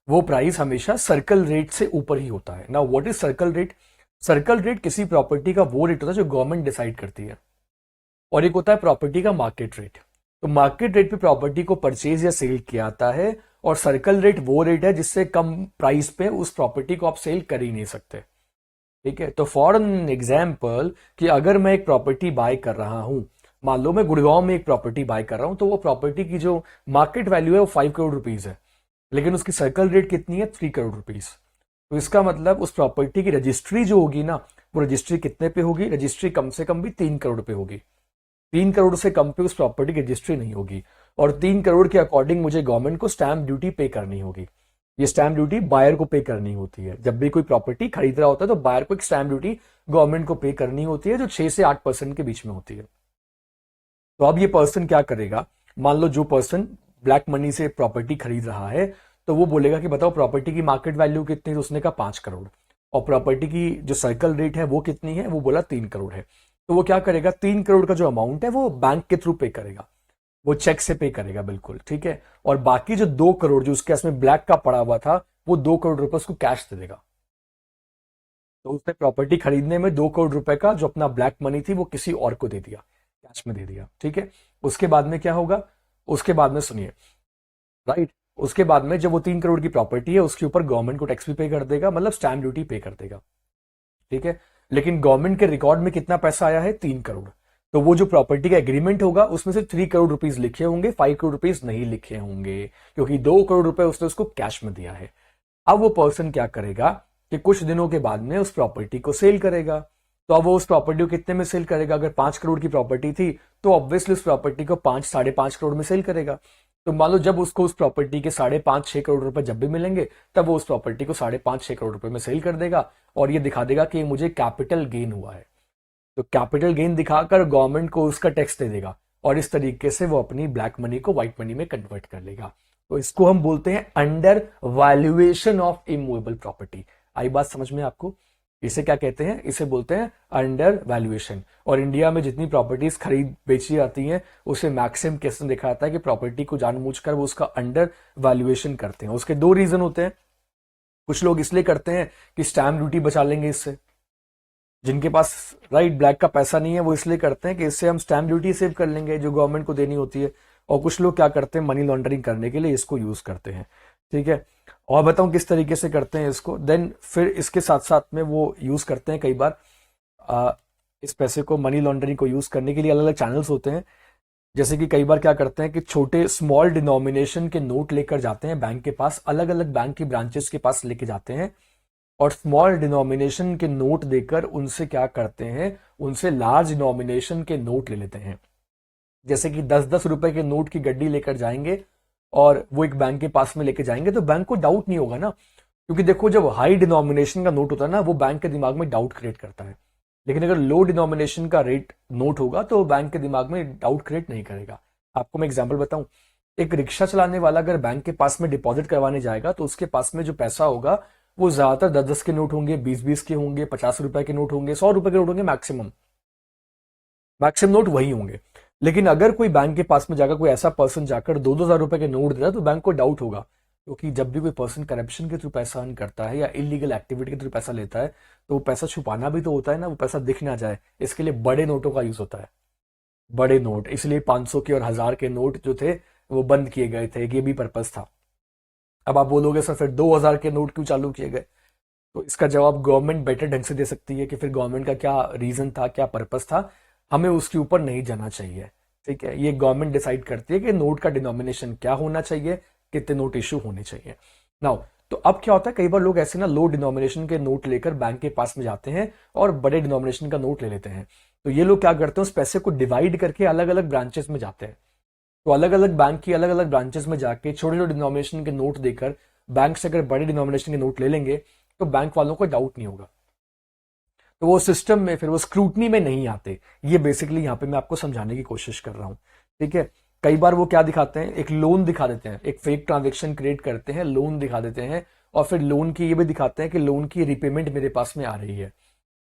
वो प्राइस हमेशा सर्कल रेट से ऊपर ही होता है। ना what is circle rate, circle rate किसी प्रॉपर्टी का वो रेट होता है जो गवर्नमेंट डिसाइड करती है, और एक होता है प्रॉपर्टी का मार्केट रेट। तो मार्केट रेट पे प्रॉपर्टी को परचेज या सेल किया जाता है, और सर्कल रेट वो रेट है जिससे कम प्राइस पे उस प्रॉपर्टी को आप सेल कर ही नहीं सकते। ठीक है, तो फॉर एन एग्जाम्पल कि अगर मैं एक प्रॉपर्टी बाय कर रहा हूं, मान लो मैं गुड़गांव में एक प्रॉपर्टी बाय कर रहा हूं, तो वो प्रॉपर्टी की जो मार्केट वैल्यू है वो 5 करोड़ रुपीज है, लेकिन उसकी सर्कल रेट कितनी है, 3 करोड़ रुपीज। तो इसका मतलब उस प्रॉपर्टी की रजिस्ट्री जो होगी ना, वो रजिस्ट्री कितने पे होगी, रजिस्ट्री कम से कम भी 3 करोड़ पे होगी। 3 करोड़ से कम पे उस प्रॉपर्टी की रजिस्ट्री नहीं होगी, और 3 करोड़ के अकॉर्डिंग मुझे गवर्नमेंट को स्टैंप ड्यूटी पे करनी होगी। ये स्टैंप ड्यूटी बायर को पे करनी होती है। जब भी कोई प्रॉपर्टी खरीद रहा होता है तो बायर को एक स्टैंप ड्यूटी गवर्नमेंट को पे करनी होती है, जो 6 से 8% के बीच में होती है। तो अब ये पर्सन क्या करेगा, मान लो जो पर्सन ब्लैक मनी से प्रॉपर्टी खरीद रहा है, तो वो बोलेगा कि बताओ प्रॉपर्टी की मार्केट वैल्यू कितनी है, तो उसने कहा 5 करोड़, और प्रॉपर्टी की जो सर्कल रेट है वो कितनी है, वो बोला 3 करोड़ है। तो वो क्या करेगा, 3 करोड़ का जो अमाउंट है वो बैंक के थ्रू पे करेगा, वो चेक से पे करेगा, बिल्कुल ठीक है। और बाकी जो 2 करोड़ जो उसके इसमें ब्लैक का पड़ा हुआ था, वो 2 करोड़ रुपए उसको कैश दे देगा। तो उसने प्रॉपर्टी खरीदने में 2 करोड़ रुपए का जो अपना ब्लैक मनी थी वो किसी और को दे दिया, कैश में दे दिया, ठीक है। उसके बाद में क्या होगा, उसके बाद में सुनिए, राइट, उसके बाद में जब वो 3 करोड़ की प्रॉपर्टी है उसके ऊपर गवर्नमेंट को टैक्स भी पे कर देगा, मतलब स्टैंप ड्यूटी पे कर देगा, ठीक है। लेकिन गवर्नमेंट के रिकॉर्ड में कितना पैसा आया है, 3 करोड़। तो वो जो प्रॉपर्टी का एग्रीमेंट होगा उसमें से 3 करोड़ रुपीज लिखे होंगे, 5 करोड़ रुपीज नहीं लिखे होंगे, क्योंकि 2 करोड़ रुपए उसने उसको कैश में दिया है। अब वो पर्सन क्या करेगा कि कुछ दिनों के बाद में उस प्रॉपर्टी को सेल करेगा। तो अब वो उस प्रॉपर्टी को कितने में सेल करेगा, अगर 5 करोड़ की प्रॉपर्टी थी तो ऑब्वियसली उस प्रॉपर्टी को 5-5.5 करोड़ में सेल करेगा। तो मान लो जब उसको उस प्रॉपर्टी के 5.5-6 करोड़ रुपए जब भी मिलेंगे तब वो उस प्रॉपर्टी को 5.5-6 करोड़ रुपए में सेल कर देगा और ये दिखा देगा कि मुझे कैपिटल गेन हुआ है। तो कैपिटल गेन दिखाकर गवर्नमेंट को उसका टैक्स दे देगा और इस तरीके से वो अपनी ब्लैक मनी को व्हाइट मनी में कन्वर्ट कर लेगा। तो इसको हम बोलते हैं under valuation of immovable property. आई बात समझ में आपको? इसे क्या कहते हैं, इसे बोलते हैं अंडर वैल्यूएशन। और इंडिया में जितनी प्रॉपर्टीज खरीद बेची जाती हैं उसे मैक्सिमम केस में देखा जाता है कि प्रॉपर्टी को जानबूझकर वो उसका अंडर वैल्यूएशन करते हैं। उसके 2 रीजन होते हैं। कुछ लोग इसलिए करते हैं कि स्टैम्प ड्यूटी बचा लेंगे इससे, जिनके पास राइट ब्लैक का पैसा नहीं है वो इसलिए करते हैं कि इससे हम स्टैम्प ड्यूटी सेव कर लेंगे जो गवर्नमेंट को देनी होती है। और कुछ लोग क्या करते हैं, मनी लॉन्ड्रिंग करने के लिए इसको यूज करते हैं, ठीक है। और बताऊं किस तरीके से करते हैं इसको, देन फिर इसके साथ साथ में वो यूज करते हैं कई बार इस पैसे को, मनी लॉन्ड्रिंग को यूज करने के लिए अलग अलग चैनल्स होते हैं। जैसे कि कई बार क्या करते हैं कि छोटे स्मॉल डिनोमिनेशन के नोट लेकर जाते हैं बैंक के पास, अलग अलग बैंक की ब्रांचेस के पास लेके जाते हैं और स्मॉल डिनोमिनेशन के नोट देकर उनसे क्या करते हैं, उनसे लार्ज डिनोमिनेशन के नोट ले लेते हैं। जैसे कि 10-10 रुपए के नोट की गड्डी लेकर जाएंगे और वो एक बैंक के पास में लेके जाएंगे तो बैंक को डाउट नहीं होगा ना, क्योंकि देखो जब हाई डिनोमिनेशन का नोट होता है ना वो बैंक के दिमाग में डाउट क्रिएट करता है। लेकिन अगर लो डिनोमिनेशन का रेट नोट होगा तो बैंक के दिमाग में डाउट क्रिएट नहीं करेगा। आपको मैं एग्जांपल बताऊं, एक रिक्शा चलाने वाला अगर बैंक के पास में डिपॉजिट करवाने जाएगा तो उसके पास में जो पैसा होगा वो ज्यादातर 10-10 के नोट होंगे, 20-20 के होंगे, 50 रुपए के नोट होंगे, 100 रुपए के नोट होंगे, मैक्सिमम मैक्सिमम नोट वही होंगे। लेकिन अगर कोई बैंक के पास में जाकर कोई ऐसा पर्सन जाकर 2-2 हजार रुपए के नोट दे रहा है तो बैंक को डाउट होगा, क्योंकि जब भी कोई पर्सन करप्शन के थ्रू पैसा अर्न करता है या इलीगल एक्टिविटी के थ्रू पैसा लेता है तो वो पैसा छुपाना भी तो होता है ना, वो पैसा दिख ना जाए, इसके लिए बड़े नोटों का यूज होता है, बड़े नोट। इसलिए 500 के और 1000 के नोट जो थे वो बंद किए गए थे, ये भी पर्पज था। अब आप बोलोगे सर फिर 2000 के नोट क्यों चालू किए गए, तो इसका जवाब गवर्नमेंट बेटर ढंग से दे सकती है कि फिर गवर्नमेंट का क्या रीजन था, क्या पर्पस था, हमें उसके ऊपर नहीं जाना चाहिए, ठीक है। ये गवर्नमेंट डिसाइड करती है कि नोट का डिनोमिनेशन क्या होना चाहिए, कितने नोट इशू होने चाहिए। नाउ तो अब क्या होता है, कई बार लोग ऐसे ना लो डिनोमिनेशन के नोट लेकर बैंक के पास में जाते हैं और बड़े डिनोमिनेशन का नोट ले लेते हैं। तो ये लोग क्या करते हैं, उस पैसे को डिवाइड करके अलग अलग ब्रांचेस में जाते हैं। तो अलग अलग बैंक की अलग अलग ब्रांचेस में जाके छोटे छोटे डिनोमिनेशन के नोट देकर बैंक से अगर बड़े डिनोमिनेशन के नोट ले लेंगे तो बैंक वालों को डाउट नहीं होगा, तो वो सिस्टम में फिर वो स्क्रूटनी में नहीं आते। ये बेसिकली यहाँ पे मैं आपको समझाने की कोशिश कर रहा हूँ, ठीक है। कई बार वो क्या दिखाते हैं, एक लोन दिखा देते हैं, एक फेक ट्रांजेक्शन क्रिएट करते हैं, लोन दिखा देते हैं और फिर लोन की ये भी दिखाते हैं कि लोन की रिपेमेंट मेरे पास में आ रही है,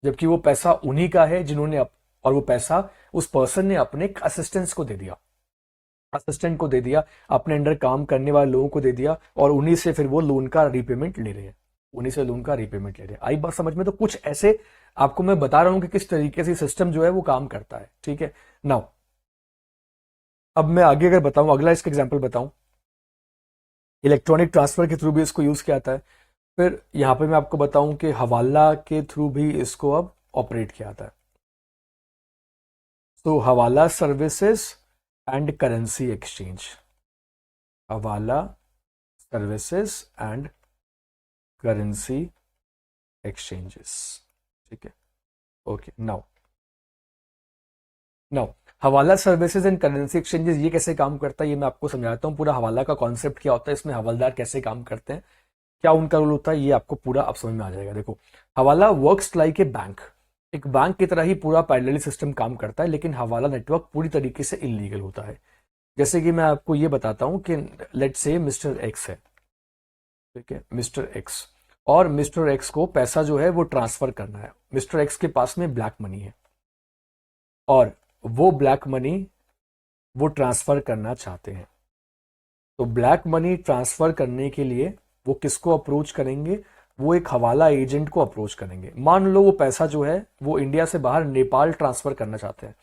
जबकि वो पैसा उन्हीं का है जिन्होंने और वो पैसा उस पर्सन ने अपने असिस्टेंट्स को दे दिया, असिस्टेंट को दे दिया, अपने अंडर काम करने वाले लोगों को दे दिया और उन्हीं से फिर वो लोन का रिपेमेंट ले रहे हैं, उन्हीं से लोन का रिपेमेंट ले रहे हैं। आई बात समझ में? तो कुछ ऐसे आपको मैं बता रहा हूं कि किस तरीके से सिस्टम जो है वो काम करता है, ठीक है। नाउ अब मैं आगे अगर बताऊं, अगला इसका एग्जांपल बताऊं, इलेक्ट्रॉनिक ट्रांसफर के थ्रू भी इसको यूज किया जाता है। फिर यहां पे मैं आपको बताऊं कि हवाला के थ्रू भी इसको अब ऑपरेट किया जाता है। तो हवाला सर्विसेज एंड करेंसी एक्सचेंज, हवाला सर्विसेज एंड करेंसी एक्सचेंजेस, ठीक है। ओके, नाउ हवाला सर्विसेज एंड करेंसी एक्सचेंजेस ये कैसे काम करता है ये मैं आपको समझाता हूँ। पूरा हवाला का कॉन्सेप्ट क्या होता है, इसमें हवलदार कैसे काम करते हैं, क्या उनका रोल होता है, ये आपको पूरा अब समझ में आ जाएगा। देखो, हवाला वर्क्स लाइक ए बैंक, एक बैंक की तरह ही पूरा पैरेलली सिस्टम काम करता है, लेकिन हवाला नेटवर्क पूरी तरीके से इलीगल होता है। जैसे कि मैं आपको ये बताता हूं कि लेट्स से मिस्टर एक्स है, ठीक है, मिस्टर एक्स, और मिस्टर एक्स को पैसा जो है वो ट्रांसफर करना है। मिस्टर एक्स के पास में ब्लैक मनी है और वो ब्लैक मनी वो ट्रांसफर करना चाहते हैं। तो ब्लैक मनी ट्रांसफर करने के लिए वो किसको अप्रोच करेंगे, वो एक हवाला एजेंट को अप्रोच करेंगे। मान लो वो पैसा जो है वो इंडिया से बाहर नेपाल ट्रांसफर करना चाहते हैं,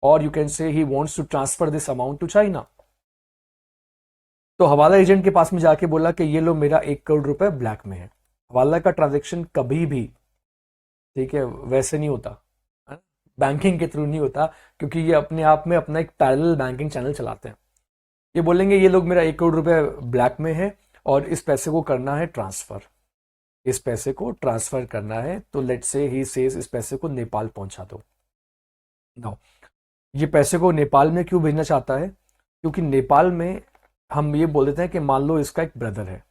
और you can say he wants to transfer this amount to China. तो हवाला एजेंट के पास में जाके बोला कि ये लो मेरा 1 करोड़ रुपए ब्लैक में है। हवाला का ट्रांजेक्शन कभी भी, ठीक है, वैसे नहीं होता, बैंकिंग के थ्रू नहीं होता, क्योंकि ये अपने आप में अपना एक पैरेलल बैंकिंग चैनल चलाते हैं। ये बोलेंगे ये लोग मेरा 1 करोड़ रुपए ब्लैक में है और इस पैसे को करना है ट्रांसफर, इस पैसे को ट्रांसफर करना है, तो लेट से ही सेज इस पैसे को नेपाल पहुंचा दो। नाउ ये पैसे को नेपाल में क्यों भेजना चाहता है? क्योंकि नेपाल में हम ये बोल देते हैं कि मान लो इसका एक ब्रदर है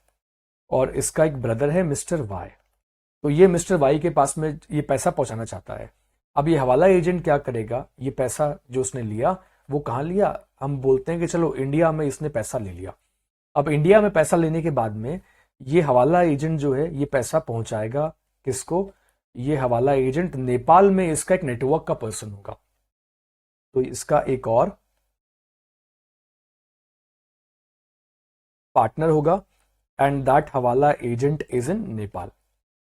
और इसका एक ब्रदर है मिस्टर वाई, तो ये मिस्टर वाई के पास में ये पैसा पहुंचाना चाहता है। अब ये हवाला एजेंट क्या करेगा, ये पैसा जो उसने लिया वो कहाँ लिया, हम बोलते हैं कि चलो इंडिया में इसने पैसा ले लिया। अब इंडिया में पैसा लेने के बाद में ये हवाला एजेंट जो है ये पैसा पहुंचाएगा किसको, ये हवाला एजेंट नेपाल में इसका एक नेटवर्क का पर्सन होगा, तो इसका एक और पार्टनर होगा एंड दैट हवाला एजेंट इज इन नेपाल।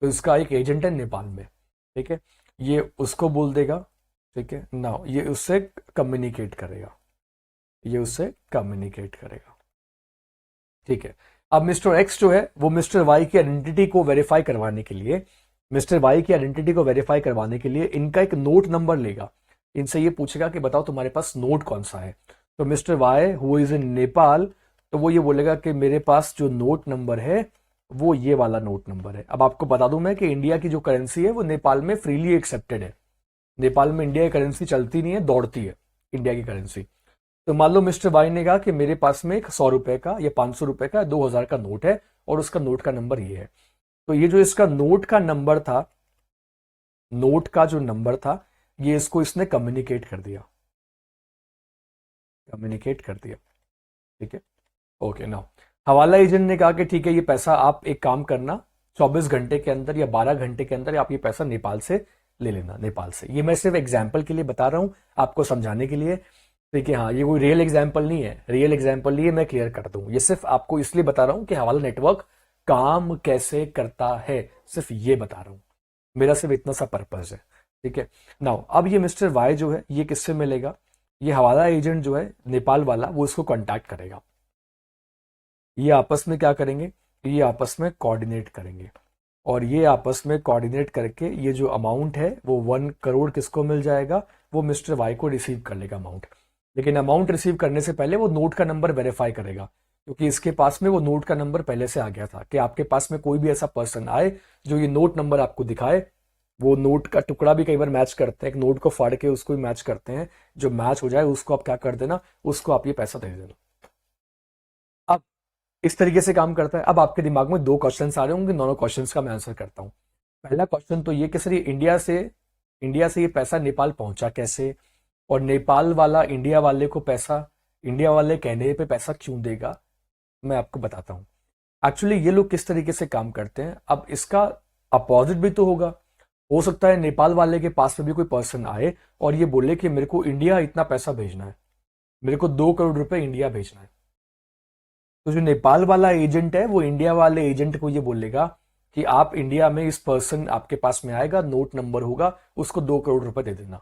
तो इसका एक एजेंट है नेपाल में, ठीक है, ये उसको बोल देगा, ठीक है ना, ये उससे कम्युनिकेट करेगा, ये उससे कम्युनिकेट करेगा, ठीक है। अब मिस्टर एक्स जो है वो मिस्टर वाई की आइडेंटिटी को वेरीफाई करवाने के लिए, मिस्टर वाई की आइडेंटिटी को वेरीफाई करवाने के लिए इनका एक नोट नंबर लेगा, इनसे ये पूछेगा कि बताओ तुम्हारे पास नोट कौन सा है। तो mister Y who is in Nepal, तो वो ये बोलेगा कि मेरे पास जो नोट नंबर है वो ये वाला नोट नंबर है। अब आपको बता दूं मैं कि इंडिया की जो करेंसी है वो नेपाल में फ्रीली एक्सेप्टेड है, नेपाल में इंडिया की करेंसी चलती नहीं है, दौड़ती है इंडिया की करेंसी। तो मान लो मिस्टर वाई ने कहा कि मेरे पास में एक 100 रुपए का या 500 रुपए का 2000 का नोट है और उसका नोट का नंबर ये है। तो ये जो इसका नोट का नंबर था, नोट का जो नंबर था, ये इसको इसने कम्युनिकेट कर दिया, कम्युनिकेट कर दिया, ठीक है, ओके। नाउ हवाला एजेंट ने कहा कि ठीक है ये पैसा आप एक काम करना, 24 घंटे के अंदर या 12 घंटे के अंदर आप ये पैसा नेपाल से ले लेना, नेपाल से। ये मैं सिर्फ एग्जाम्पल के लिए बता रहा हूं, आपको समझाने के लिए, ठीक है। हाँ, ये कोई रियल एग्जाम्पल नहीं है, रियल एग्जाम्पल नहीं है, मैं क्लियर कर दूं, ये सिर्फ आपको इसलिए बता रहा हूं कि हवाला नेटवर्क काम कैसे करता है, सिर्फ ये बता रहा हूं, मेरा सिर्फ इतना सा पर्पज है, ठीक है। नाउ अब ये मिस्टर वाई जो है ये किससे मिलेगा, ये हवाला एजेंट जो है नेपाल वाला वो इसको कांटेक्ट करेगा, ये आपस में क्या करेंगे, ये आपस में कोऑर्डिनेट करेंगे और ये आपस में कोऑर्डिनेट करके ये जो अमाउंट है वो 1 करोड़ किसको मिल जाएगा, वो मिस्टर वाई को रिसीव कर लेगा अमाउंट। लेकिन अमाउंट रिसीव करने से पहले वो नोट का नंबर वेरीफाई करेगा, क्योंकि इसके पास में वो नोट का नंबर पहले से आ गया था कि आपके पास में कोई भी ऐसा पर्सन आए जो ये नोट नंबर आपको दिखाए, वो नोट का टुकड़ा भी कई बार मैच करते हैं, एक नोट को फाड़ के उसको भी मैच करते हैं, जो मैच हो जाए उसको आप क्या कर देना, उसको आप ये पैसा दे देना। अब इस तरीके से काम करता है। अब आपके दिमाग में 2 क्वेश्चंस आ रहे होंगे, दोनों क्वेश्चंस का मैं आंसर करता हूं। पहला क्वेश्चन तो ये कि सर ये इंडिया से ये पैसा नेपाल पहुंचा कैसे, और नेपाल वाला इंडिया वाले को पैसा, इंडिया वाले कहने पे पैसा क्यों देगा, मैं आपको बताता हूं। एक्चुअली ये लोग किस तरीके से काम करते हैं, अब इसका अपोजिट भी तो होगा, हो सकता है नेपाल वाले के पास में भी कोई पर्सन आए और ये बोले कि मेरे को इंडिया इतना पैसा भेजना है, मेरे को 2 करोड़ रुपए इंडिया भेजना है। तो जो नेपाल वाला एजेंट है वो इंडिया वाले एजेंट को ये बोलेगा कि आप इंडिया में इस पर्सन आपके पास में आएगा, नोट नंबर होगा, उसको 2 करोड़ रुपए दे देना,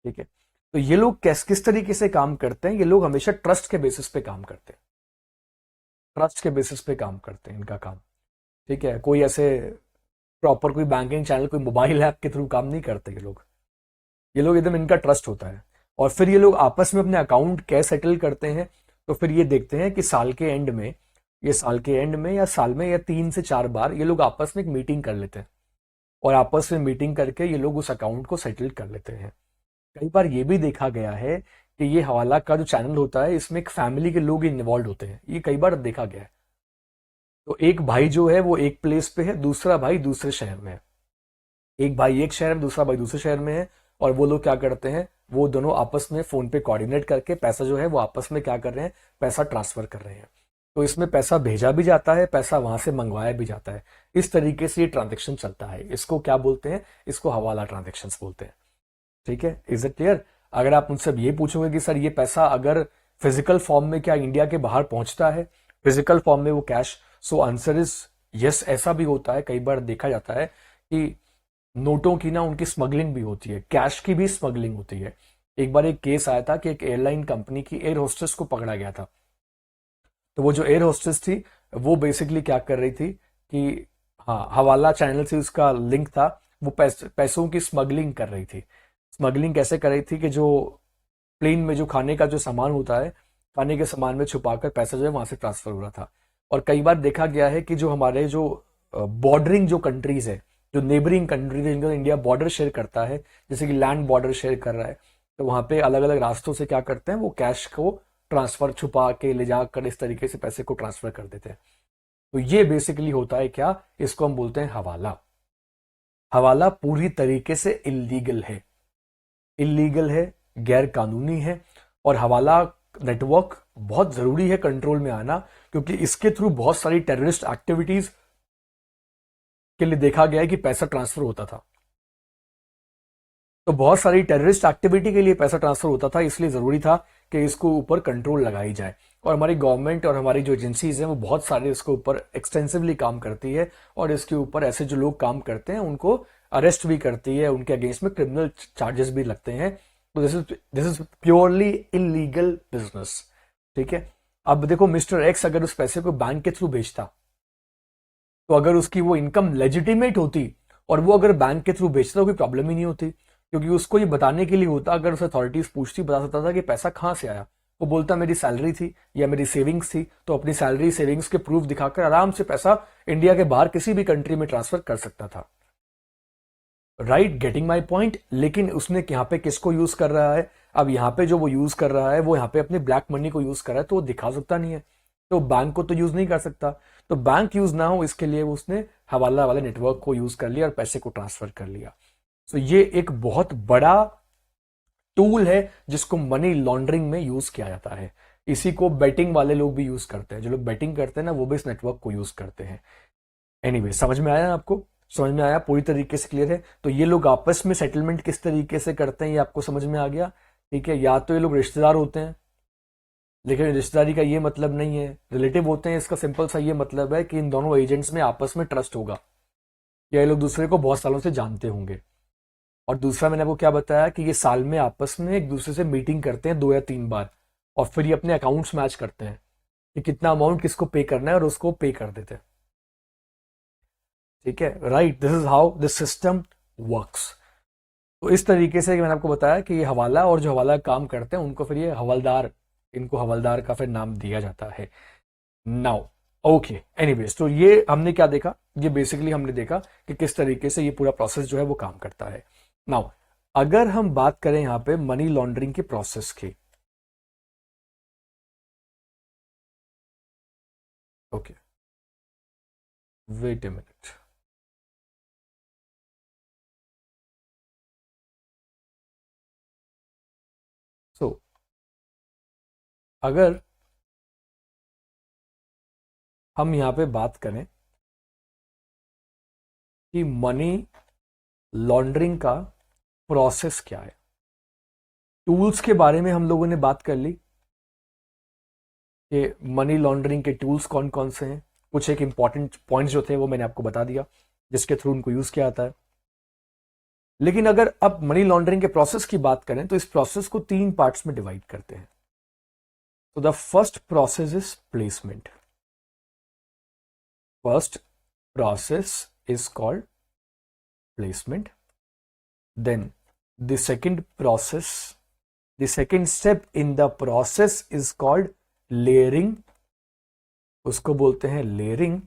ठीक है। तो ये लोग किस तरीके से काम करते हैं, ये लोग हमेशा ट्रस्ट के बेसिस पे काम करते हैं, ट्रस्ट के बेसिस पे काम करते हैं इनका काम, ठीक है। कोई ऐसे प्रॉपर कोई बैंकिंग चैनल, कोई मोबाइल ऐप के थ्रू काम नहीं करते ये लोग एकदम इनका ट्रस्ट होता है। और फिर ये लोग आपस में अपने अकाउंट कैसे सेटल करते हैं, तो फिर ये देखते हैं कि साल के एंड में, ये साल के एंड में या साल में या 3 से 4 बार ये लोग आपस में एक मीटिंग कर लेते हैं और आपस में मीटिंग करके ये लोग उस अकाउंट को सेटल कर लेते हैं। कई बार ये भी देखा गया है कि ये हवाला का जो चैनल होता है इसमें एक फैमिली के लोग इन्वॉल्व होते हैं, ये कई बार देखा गया है। तो एक भाई जो है वो एक प्लेस पे है, दूसरा भाई दूसरे शहर में है, एक भाई एक शहर में, दूसरा भाई दूसरे शहर में है, और वो लोग क्या करते हैं, वो दोनों आपस में फोन पे कोऑर्डिनेट करके पैसा जो है वो आपस में क्या कर रहे हैं, पैसा ट्रांसफर कर रहे हैं। तो इसमें पैसा भेजा भी जाता है, पैसा वहां से मंगवाया भी जाता है, इस तरीके से ये ट्रांजेक्शन चलता है। इसको क्या बोलते हैं, इसको हवाला ट्रांजेक्शन बोलते हैं, ठीक है। Is it clear? अगर आप मुझसे ये पूछोगे कि सर ये पैसा अगर फिजिकल फॉर्म में क्या इंडिया के बाहर पहुंचता है, फिजिकल फॉर्म में वो cash, so answer is yes, ऐसा भी होता है। कई बार देखा जाता है कि नोटों की ना उनकी स्मगलिंग भी होती है, कैश की भी स्मगलिंग होती है। एक बार एक केस आया था कि एक एयरलाइन कंपनी की एयर होस्टेस को पकड़ा गया था। तो वो जो एयर होस्टेस थी वो बेसिकली क्या कर रही थी कि हाँ, हवाला चैनल से उसका लिंक था, वो पैसों की स्मगलिंग कर रही थी। स्मगलिंग कैसे कर रही थी कि जो प्लेन में जो खाने का जो सामान होता है, खाने के सामान में छुपाकर पैसा जो है वहां से ट्रांसफर हो रहा था। और कई बार देखा गया है कि जो हमारे जो बॉर्डरिंग जो कंट्रीज है, जो नेबरिंग कंट्रीज है, जिनका इंडिया बॉर्डर शेयर करता है, जैसे कि लैंड बॉर्डर शेयर कर रहा है, तो वहां पे अलग अलग रास्तों से क्या करते हैं, वो कैश को ट्रांसफर छुपा के ले जाकर इस तरीके से पैसे को ट्रांसफर कर देते हैं। तो ये बेसिकली होता है क्या, इसको हम बोलते हैं हवाला। हवाला पूरी तरीके से इलीगल है, इलीगल है, गैर कानूनी है। और हवाला नेटवर्क बहुत जरूरी है कंट्रोल में आना, क्योंकि इसके थ्रू बहुत सारी टेररिस्ट एक्टिविटीज के लिए देखा गया है कि पैसा ट्रांसफर होता था। तो बहुत सारी टेररिस्ट एक्टिविटी के लिए पैसा ट्रांसफर होता था, इसलिए जरूरी था कि इसको ऊपर कंट्रोल लगाई जाए। और हमारी गवर्नमेंट और हमारी जो एजेंसीज हैं वो बहुत सारे इसके ऊपर एक्सटेंसिवली काम करती है, और इसके ऊपर ऐसे जो लोग काम करते हैं उनको अरेस्ट भी करती है, उनके अगेंस्ट में क्रिमिनल चार्जेस भी लगते हैं। तो this is purely illegal business. ठीक है। अब देखो, मिस्टर एक्स अगर उस पैसे को बैंक के थ्रू भेजता, तो अगर उसकी वो इनकम लेजिटिमेट होती और वो अगर बैंक के थ्रू बेचता तो कोई प्रॉब्लम ही नहीं होती, क्योंकि उसको ये बताने के लिए होता, अगर उसे अथॉरिटीज पूछती, बता सकता था कि पैसा कहां से आया। वो बोलता मेरी सैलरी थी या मेरी सेविंग्स थी, तो अपनी सैलरी सेविंग्स के प्रूफ दिखाकर आराम से पैसा इंडिया के बाहर किसी भी कंट्री में ट्रांसफर कर सकता था। Right, getting my point. लेकिन उसने यहाँ पे किसको यूज कर रहा है, अब यहाँ पे जो वो यूज कर रहा है वो यहाँ पे अपने ब्लैक मनी को यूज कर रहा है, तो वो दिखा सकता नहीं है, तो बैंक को तो यूज नहीं कर सकता। तो बैंक यूज ना हो इसके लिए उसने हवाला वाले नेटवर्क को यूज कर लिया और पैसे को ट्रांसफर कर लिया। तो ये एक बहुत बड़ा टूल है जिसको मनी लॉन्ड्रिंग में यूज किया जाता है। इसी को बेटिंग वाले लोग भी यूज करते हैं, जो लोग बेटिंग करते हैं ना वो भी इस नेटवर्क को यूज करते हैं। एनीवे, समझ में आया आपको? समझ में आया? पूरी तरीके से क्लियर है? तो ये लोग आपस में सेटलमेंट किस तरीके से करते हैं ये आपको समझ में आ गया। ठीक है, या तो ये लोग रिश्तेदार होते हैं, लेकिन रिश्तेदारी का ये मतलब नहीं है, रिलेटिव होते हैं, इसका सिंपल सा ये मतलब है कि इन दोनों एजेंट्स में आपस में ट्रस्ट होगा, या ये लोग दूसरे को बहुत सालों से जानते होंगे। और दूसरा मैंने आपको क्या बताया कि ये साल में आपस में एक दूसरे से मीटिंग करते हैं 2 या 3 बार, और फिर ये अपने अकाउंट्स मैच करते हैं कि कितना अमाउंट किसको पे करना है और उसको पे कर देते हैं। ठीक है, right, this is how this system works. तो इस तरीके से मैंने आपको बताया कि ये हवाला, और जो हवाला काम करते हैं उनको फिर ये हवलदार, इनको हवलदार का फिर नाम दिया जाता है। नाउ ओके, एनीवेज, तो ये हमने क्या देखा, ये बेसिकली हमने देखा कि किस तरीके से ये पूरा प्रोसेस जो है वो काम करता है। नाउ अगर हम बात करें यहां पे मनी लॉन्ड्रिंग के प्रोसेस की, ओके, वेट ए मिनट। सो अगर हम यहां पे बात करें कि मनी लॉन्ड्रिंग का प्रोसेस क्या है, टूल्स के बारे में हम लोगों ने बात कर ली कि मनी लॉन्ड्रिंग के टूल्स कौन कौन से हैं। कुछ एक इंपॉर्टेंट पॉइंट्स जो थे वो मैंने आपको बता दिया जिसके थ्रू उनको यूज किया जाता है। लेकिन अगर अब मनी लॉन्ड्रिंग के प्रोसेस की बात करें तो इस प्रोसेस को 3 पार्ट्स में डिवाइड करते हैं। तो the first process is placement. First process is called placement. Then the second process, the second step in the process is called layering, उसको बोलते हैं लेयरिंग।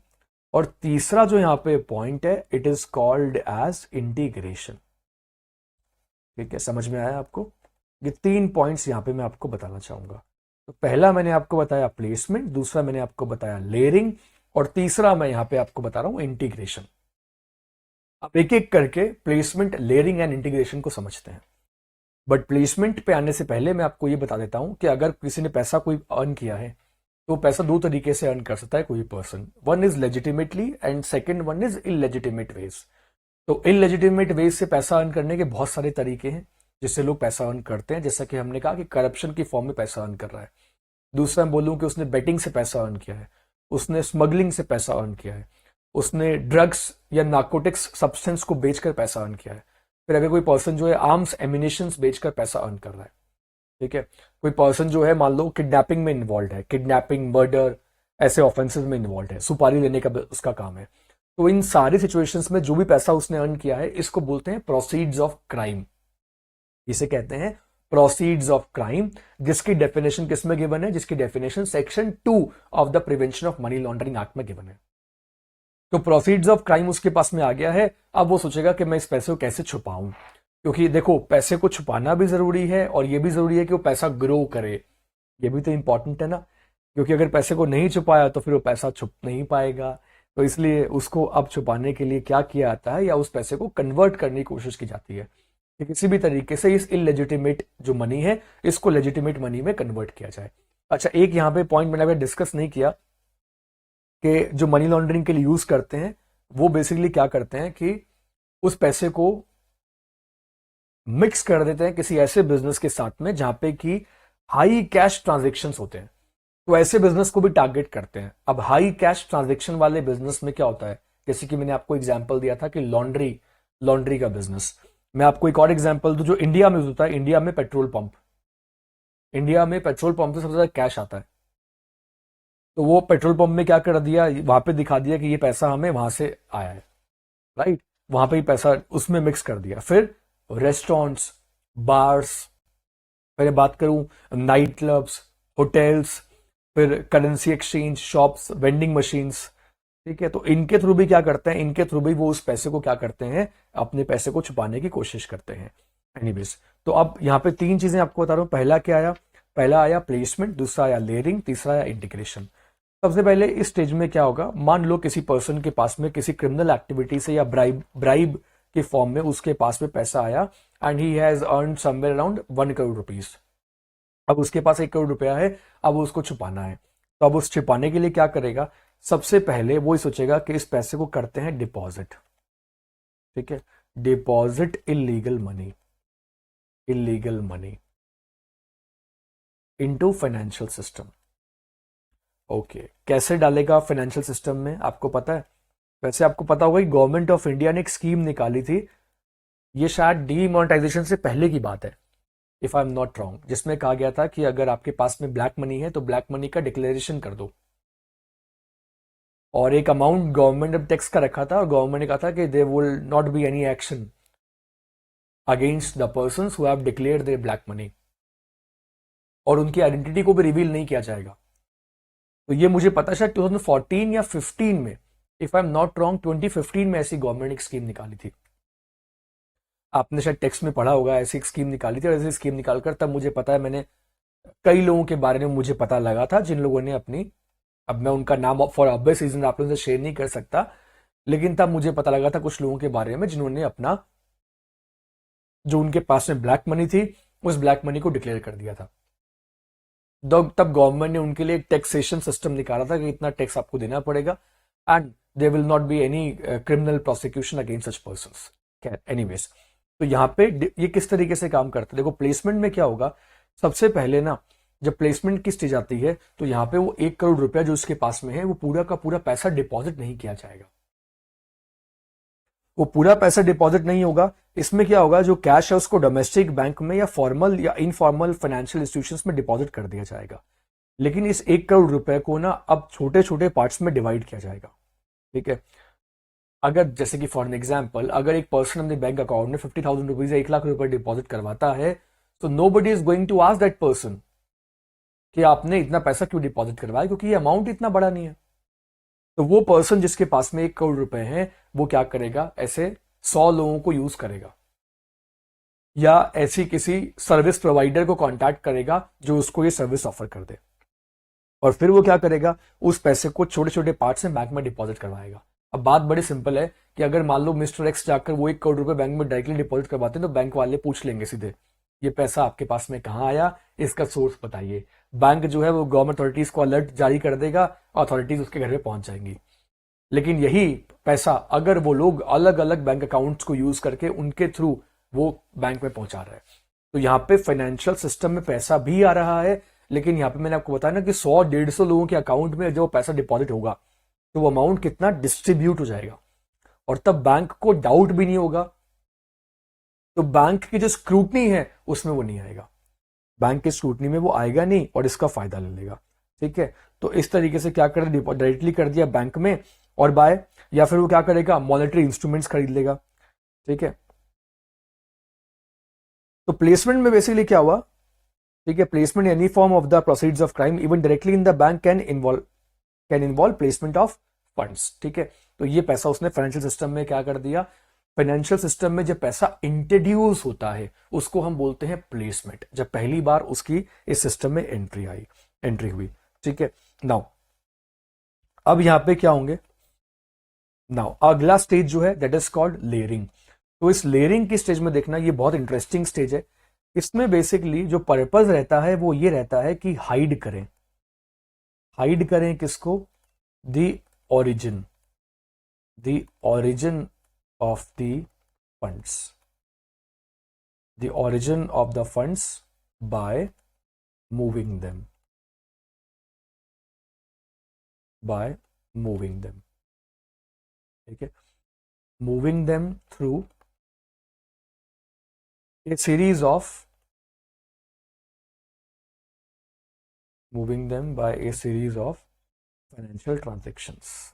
और तीसरा जो यहां पे पॉइंट है, it is called as integration. ठीक है, समझ में आया आपको? ये 3 पॉइंट्स यहां पे मैं आपको बताना चाहूंगा। तो पहला मैंने आपको बताया प्लेसमेंट, दूसरा मैंने आपको बताया लेयरिंग, और तीसरा मैं यहां पे आपको बता रहा हूं इंटीग्रेशन। अब एक एक करके प्लेसमेंट, लेयरिंग एंड इंटीग्रेशन को समझते हैं। बट प्लेसमेंट पे आने से पहले मैं आपको ये बता देता हूं कि अगर किसी ने पैसा कोई अर्न किया है तो पैसा 2 तरीके से अर्न कर सकता है कोई person. One is legitimately and second one is illegitimate ways. तो इलेजिटिमेट वेज से पैसा अर्न करने के बहुत सारे तरीके हैं जिससे लोग पैसा अर्न करते हैं, जैसा कि हमने कहा कि करप्शन की फॉर्म में पैसा अर्न कर रहा है। दूसरा मैं बोलूं कि उसने बेटिंग से पैसा अर्न किया है, उसने स्मगलिंग से पैसा अर्न किया है, उसने ड्रग्स या नार्कोटिक्स सब्सटेंस को बेचकर पैसा अर्न किया है। फिर अगर कोई पर्सन जो है आर्म्स एमिनेशंस बेचकर पैसा अर्न कर रहा है, ठीक है, कोई पर्सन जो है मान लो किडनैपिंग में इन्वॉल्व है, किडनैपिंग, मर्डर, ऐसे ऑफेंसेस में इन्वॉल्व है, सुपारी लेने का उसका काम है, तो इन सारी सिचुएशंस में जो भी पैसा उसने अर्न किया है इसको बोलते हैं प्रोसीड्स ऑफ क्राइम। इसे कहते हैं प्रोसीड्स ऑफ क्राइम, जिसकी डेफिनेशन किस में गिवन है, जिसकी definition section 2 of the prevention of money laundering act में गिवन है। तो प्रोसीड्स ऑफ क्राइम उसके पास में आ गया है। अब वो सोचेगा कि मैं इस पैसे को कैसे छुपाऊं, क्योंकि देखो पैसे को छुपाना भी जरूरी है और ये भी जरूरी है कि वो पैसा ग्रो करे, ये भी तो इंपॉर्टेंट है ना, क्योंकि अगर पैसे को नहीं छुपाया तो फिर वो पैसा छुप नहीं पाएगा। तो इसलिए उसको अब छुपाने के लिए क्या किया जाता है, या उस पैसे को कन्वर्ट करने की कोशिश की जाती है कि किसी भी तरीके से इस इलेजिटिमेट जो मनी है इसको लेजिटिमेट मनी में कन्वर्ट किया जाए। अच्छा, एक यहाँ पे पॉइंट मैंने अभी डिस्कस नहीं किया कि जो मनी लॉन्ड्रिंग के लिए यूज करते हैं वो बेसिकली क्या करते हैं कि उस पैसे को मिक्स कर देते हैं किसी ऐसे बिजनेस के साथ में जहां पे कि हाई कैश ट्रांजेक्शंस होते हैं, तो ऐसे बिजनेस को भी टारगेट करते हैं। अब हाई कैश ट्रांजेक्शन वाले बिजनेस में क्या होता है, जैसे कि मैंने आपको एग्जांपल दिया था कि लॉन्ड्री का बिजनेस। मैं आपको एक और एग्जांपल दूं जो इंडिया में होता है। इंडिया में पेट्रोल पंप से सबसे ज्यादा कैश आता है, तो वो पेट्रोल पंप में क्या कर दिया, वहां पे दिखा दिया कि ये पैसा हमें वहां से आया है, राइट, वहां पे ही पैसा उसमें मिक्स कर दिया। फिर रेस्टोरेंट्स, बार्स, पहले बात करूं नाइट क्लब्स, होटल्स, फिर currency exchange shops, vending machines, ठीक है, तो इनके थ्रू भी क्या करते हैं, इनके थ्रू भी वो उस पैसे को क्या करते हैं, अपने पैसे को छुपाने की कोशिश करते हैं। एनीवेज, तो अब यहाँ पे 3 चीजें आपको बता रहा हूं। पहला आया प्लेसमेंट, दूसरा आया लेयरिंग, तीसरा आया इंटीग्रेशन। सबसे पहले इस स्टेज में क्या होगा, मान लो किसी पर्सन के पास में किसी क्रिमिनल एक्टिविटी से या ब्राइब के फॉर्म में उसके पास में पैसा आया and he has earn somewhere around 1 crore rupees. अब उसके पास 1 करोड़ रुपया है, अब उसको छुपाना है, तो अब उस छुपाने के लिए क्या करेगा, सबसे पहले वो ही सोचेगा कि इस पैसे को करते हैं डिपॉजिट, ठीक है, deposit illegal money into financial system. Okay, कैसे डालेगा फाइनेंशियल सिस्टम में, आपको पता है, वैसे आपको पता होगा कि गवर्नमेंट ऑफ इंडिया ने एक स्कीम निकाली थी, ये शायद डीमोनेटाइजेशन से पहले की बात है, if I am not wrong, जिसमें कहा गया था कि अगर आपके पास में ब्लैक मनी है तो ब्लैक मनी का डिक्लेरेशन कर दो, और एक अमाउंट गवर्नमेंट ने टैक्स का रखा था और गवर्नमेंट ने कहा था कि there will not be any action against the persons who have declared their black money, और उनकी आइडेंटिटी को भी रिवील नहीं किया जाएगा। तो ये मुझे पता शायद 2014 या 15 में, if I am not wrong 2015 में ऐसी गवर्नमेंट एक स्कीम निकाली थी। आपने शायद टेक्स्ट में पढ़ा होगा, ऐसी एक स्कीम निकाली थी, और ऐसी स्कीम निकालकर तब मुझे पता है, मैंने कई लोगों के बारे में मुझे पता लगा था जिन लोगों ने अपनी, अब मैं उनका नाम फॉर ऑब्वियस रीजन आप लोगों से शेयर नहीं कर सकता, लेकिन तब मुझे पता लगा था कुछ लोगों के बारे में जिन्होंने अपना, जो उनके पास में ब्लैक मनी थी, उस ब्लैक मनी को डिक्लेयर कर दिया था। तब गवर्नमेंट ने उनके लिए एक टैक्सेशन सिस्टम निकाला था कि इतना टैक्स आपको देना पड़ेगा and there will not be any criminal prosecution against such persons. Anyways, तो यहाँ पे ये किस तरीके से काम करता है, देखो प्लेसमेंट में क्या होगा, सबसे पहले ना जब प्लेसमेंट की स्टेज आती है तो यहाँ पे वो 1 करोड़ रुपया जो उसके पास में है वो पूरा का पूरा पैसा डिपॉजिट नहीं किया जाएगा, वो पूरा पैसा डिपॉजिट नहीं होगा। इसमें क्या होगा, जो कैश है उसको डोमेस्टिक बैंक में या फॉर्मल या इनफॉर्मल फाइनेंशियल इंस्टीट्यूशंस में डिपॉजिट कर दिया जाएगा, लेकिन इस 1 करोड़ रुपए को ना अब छोटे छोटे पार्ट्स में डिवाइड किया जाएगा, ठीक है। अगर जैसे कि फॉर एन एग्जाम्पल, अगर एक पर्सन अपने बैंक अकाउंट में 50,000 रुपीज या 1 लाख रुपए डिपॉजिट करवाता है, तो nobody is going to ask that person कि आपने इतना पैसा क्यों डिपॉजिट करवाया, क्योंकि ये अमाउंट इतना बड़ा नहीं है। तो वो पर्सन जिसके पास में 1 करोड़ रुपए हैं वो क्या करेगा, ऐसे 100 लोगों को यूज करेगा या ऐसी किसी सर्विस प्रोवाइडर को कांटेक्ट करेगा जो उसको ये सर्विस ऑफर कर दे, और फिर वो क्या करेगा, उस पैसे को छोटे छोटे पार्ट में बैंक में डिपॉजिट करवाएगा। अब बात बड़ी सिंपल है कि अगर मान लो मिस्टर एक्स जाकर वो 1 करोड़ रुपए बैंक में डायरेक्टली डिपॉजिट करवाते हैं तो बैंक वाले पूछ लेंगे सीधे, ये पैसा आपके पास में कहाँ आया, इसका सोर्स बताइए। बैंक जो है वो गवर्नमेंट अथॉरिटीज को अलर्ट जारी कर देगा, अथॉरिटीज उसके घर पे पहुंच जाएंगी। लेकिन यही पैसा अगर वो लोग अलग अलग बैंक अकाउंट्स को यूज करके उनके थ्रू वो बैंक में पहुंचा रहे हैं, तो यहाँ पे फाइनेंशियल सिस्टम में पैसा भी आ रहा है, लेकिन यहाँ पे मैंने आपको बताया ना कि 100-150 लोगों के अकाउंट में जो पैसा डिपॉजिट होगा, तो वो अमाउंट कितना डिस्ट्रीब्यूट हो जाएगा, और तब बैंक को डाउट भी नहीं होगा, तो बैंक की जो स्क्रूटनी है उसमें वो नहीं आएगा, बैंक की स्क्रूटनी में वो आएगा नहीं और इसका फायदा ले लेगा। ठीक है, तो इस तरीके से क्या कर डायरेक्टली कर दिया बैंक में और बाय, या फिर वो क्या करेगा, मॉनेटरी इंस्ट्रूमेंट्स खरीद लेगा। ठीक है, तो प्लेसमेंट में बेसिकली क्या हुआ, ठीक है, placement any form of the proceeds of crime even directly in the bank can involve placement of funds. ठीक है, तो ये पैसा उसने फाइनेंशियल सिस्टम में क्या कर दिया, फाइनेंशियल सिस्टम में जब पैसा इंट्रोड्यूस होता है उसको हम बोलते हैं प्लेसमेंट, जब पहली बार उसकी इस सिस्टम में एंट्री हुई। ठीक है, नाउ अब यहां पे क्या होंगे, नाउ अगला स्टेज जो है दैट इज कॉल्ड लेयरिंग। तो इस लेयरिंग की स्टेज में देखना, ये बहुत इंटरेस्टिंग स्टेज है। इसमें बेसिकली जो पर्पज रहता है वो ये रहता है कि हाइड करें किसको, the origin of the funds, the origin of the funds by moving them, ठीक है, moving them through a series of moving them by a series of financial transactions।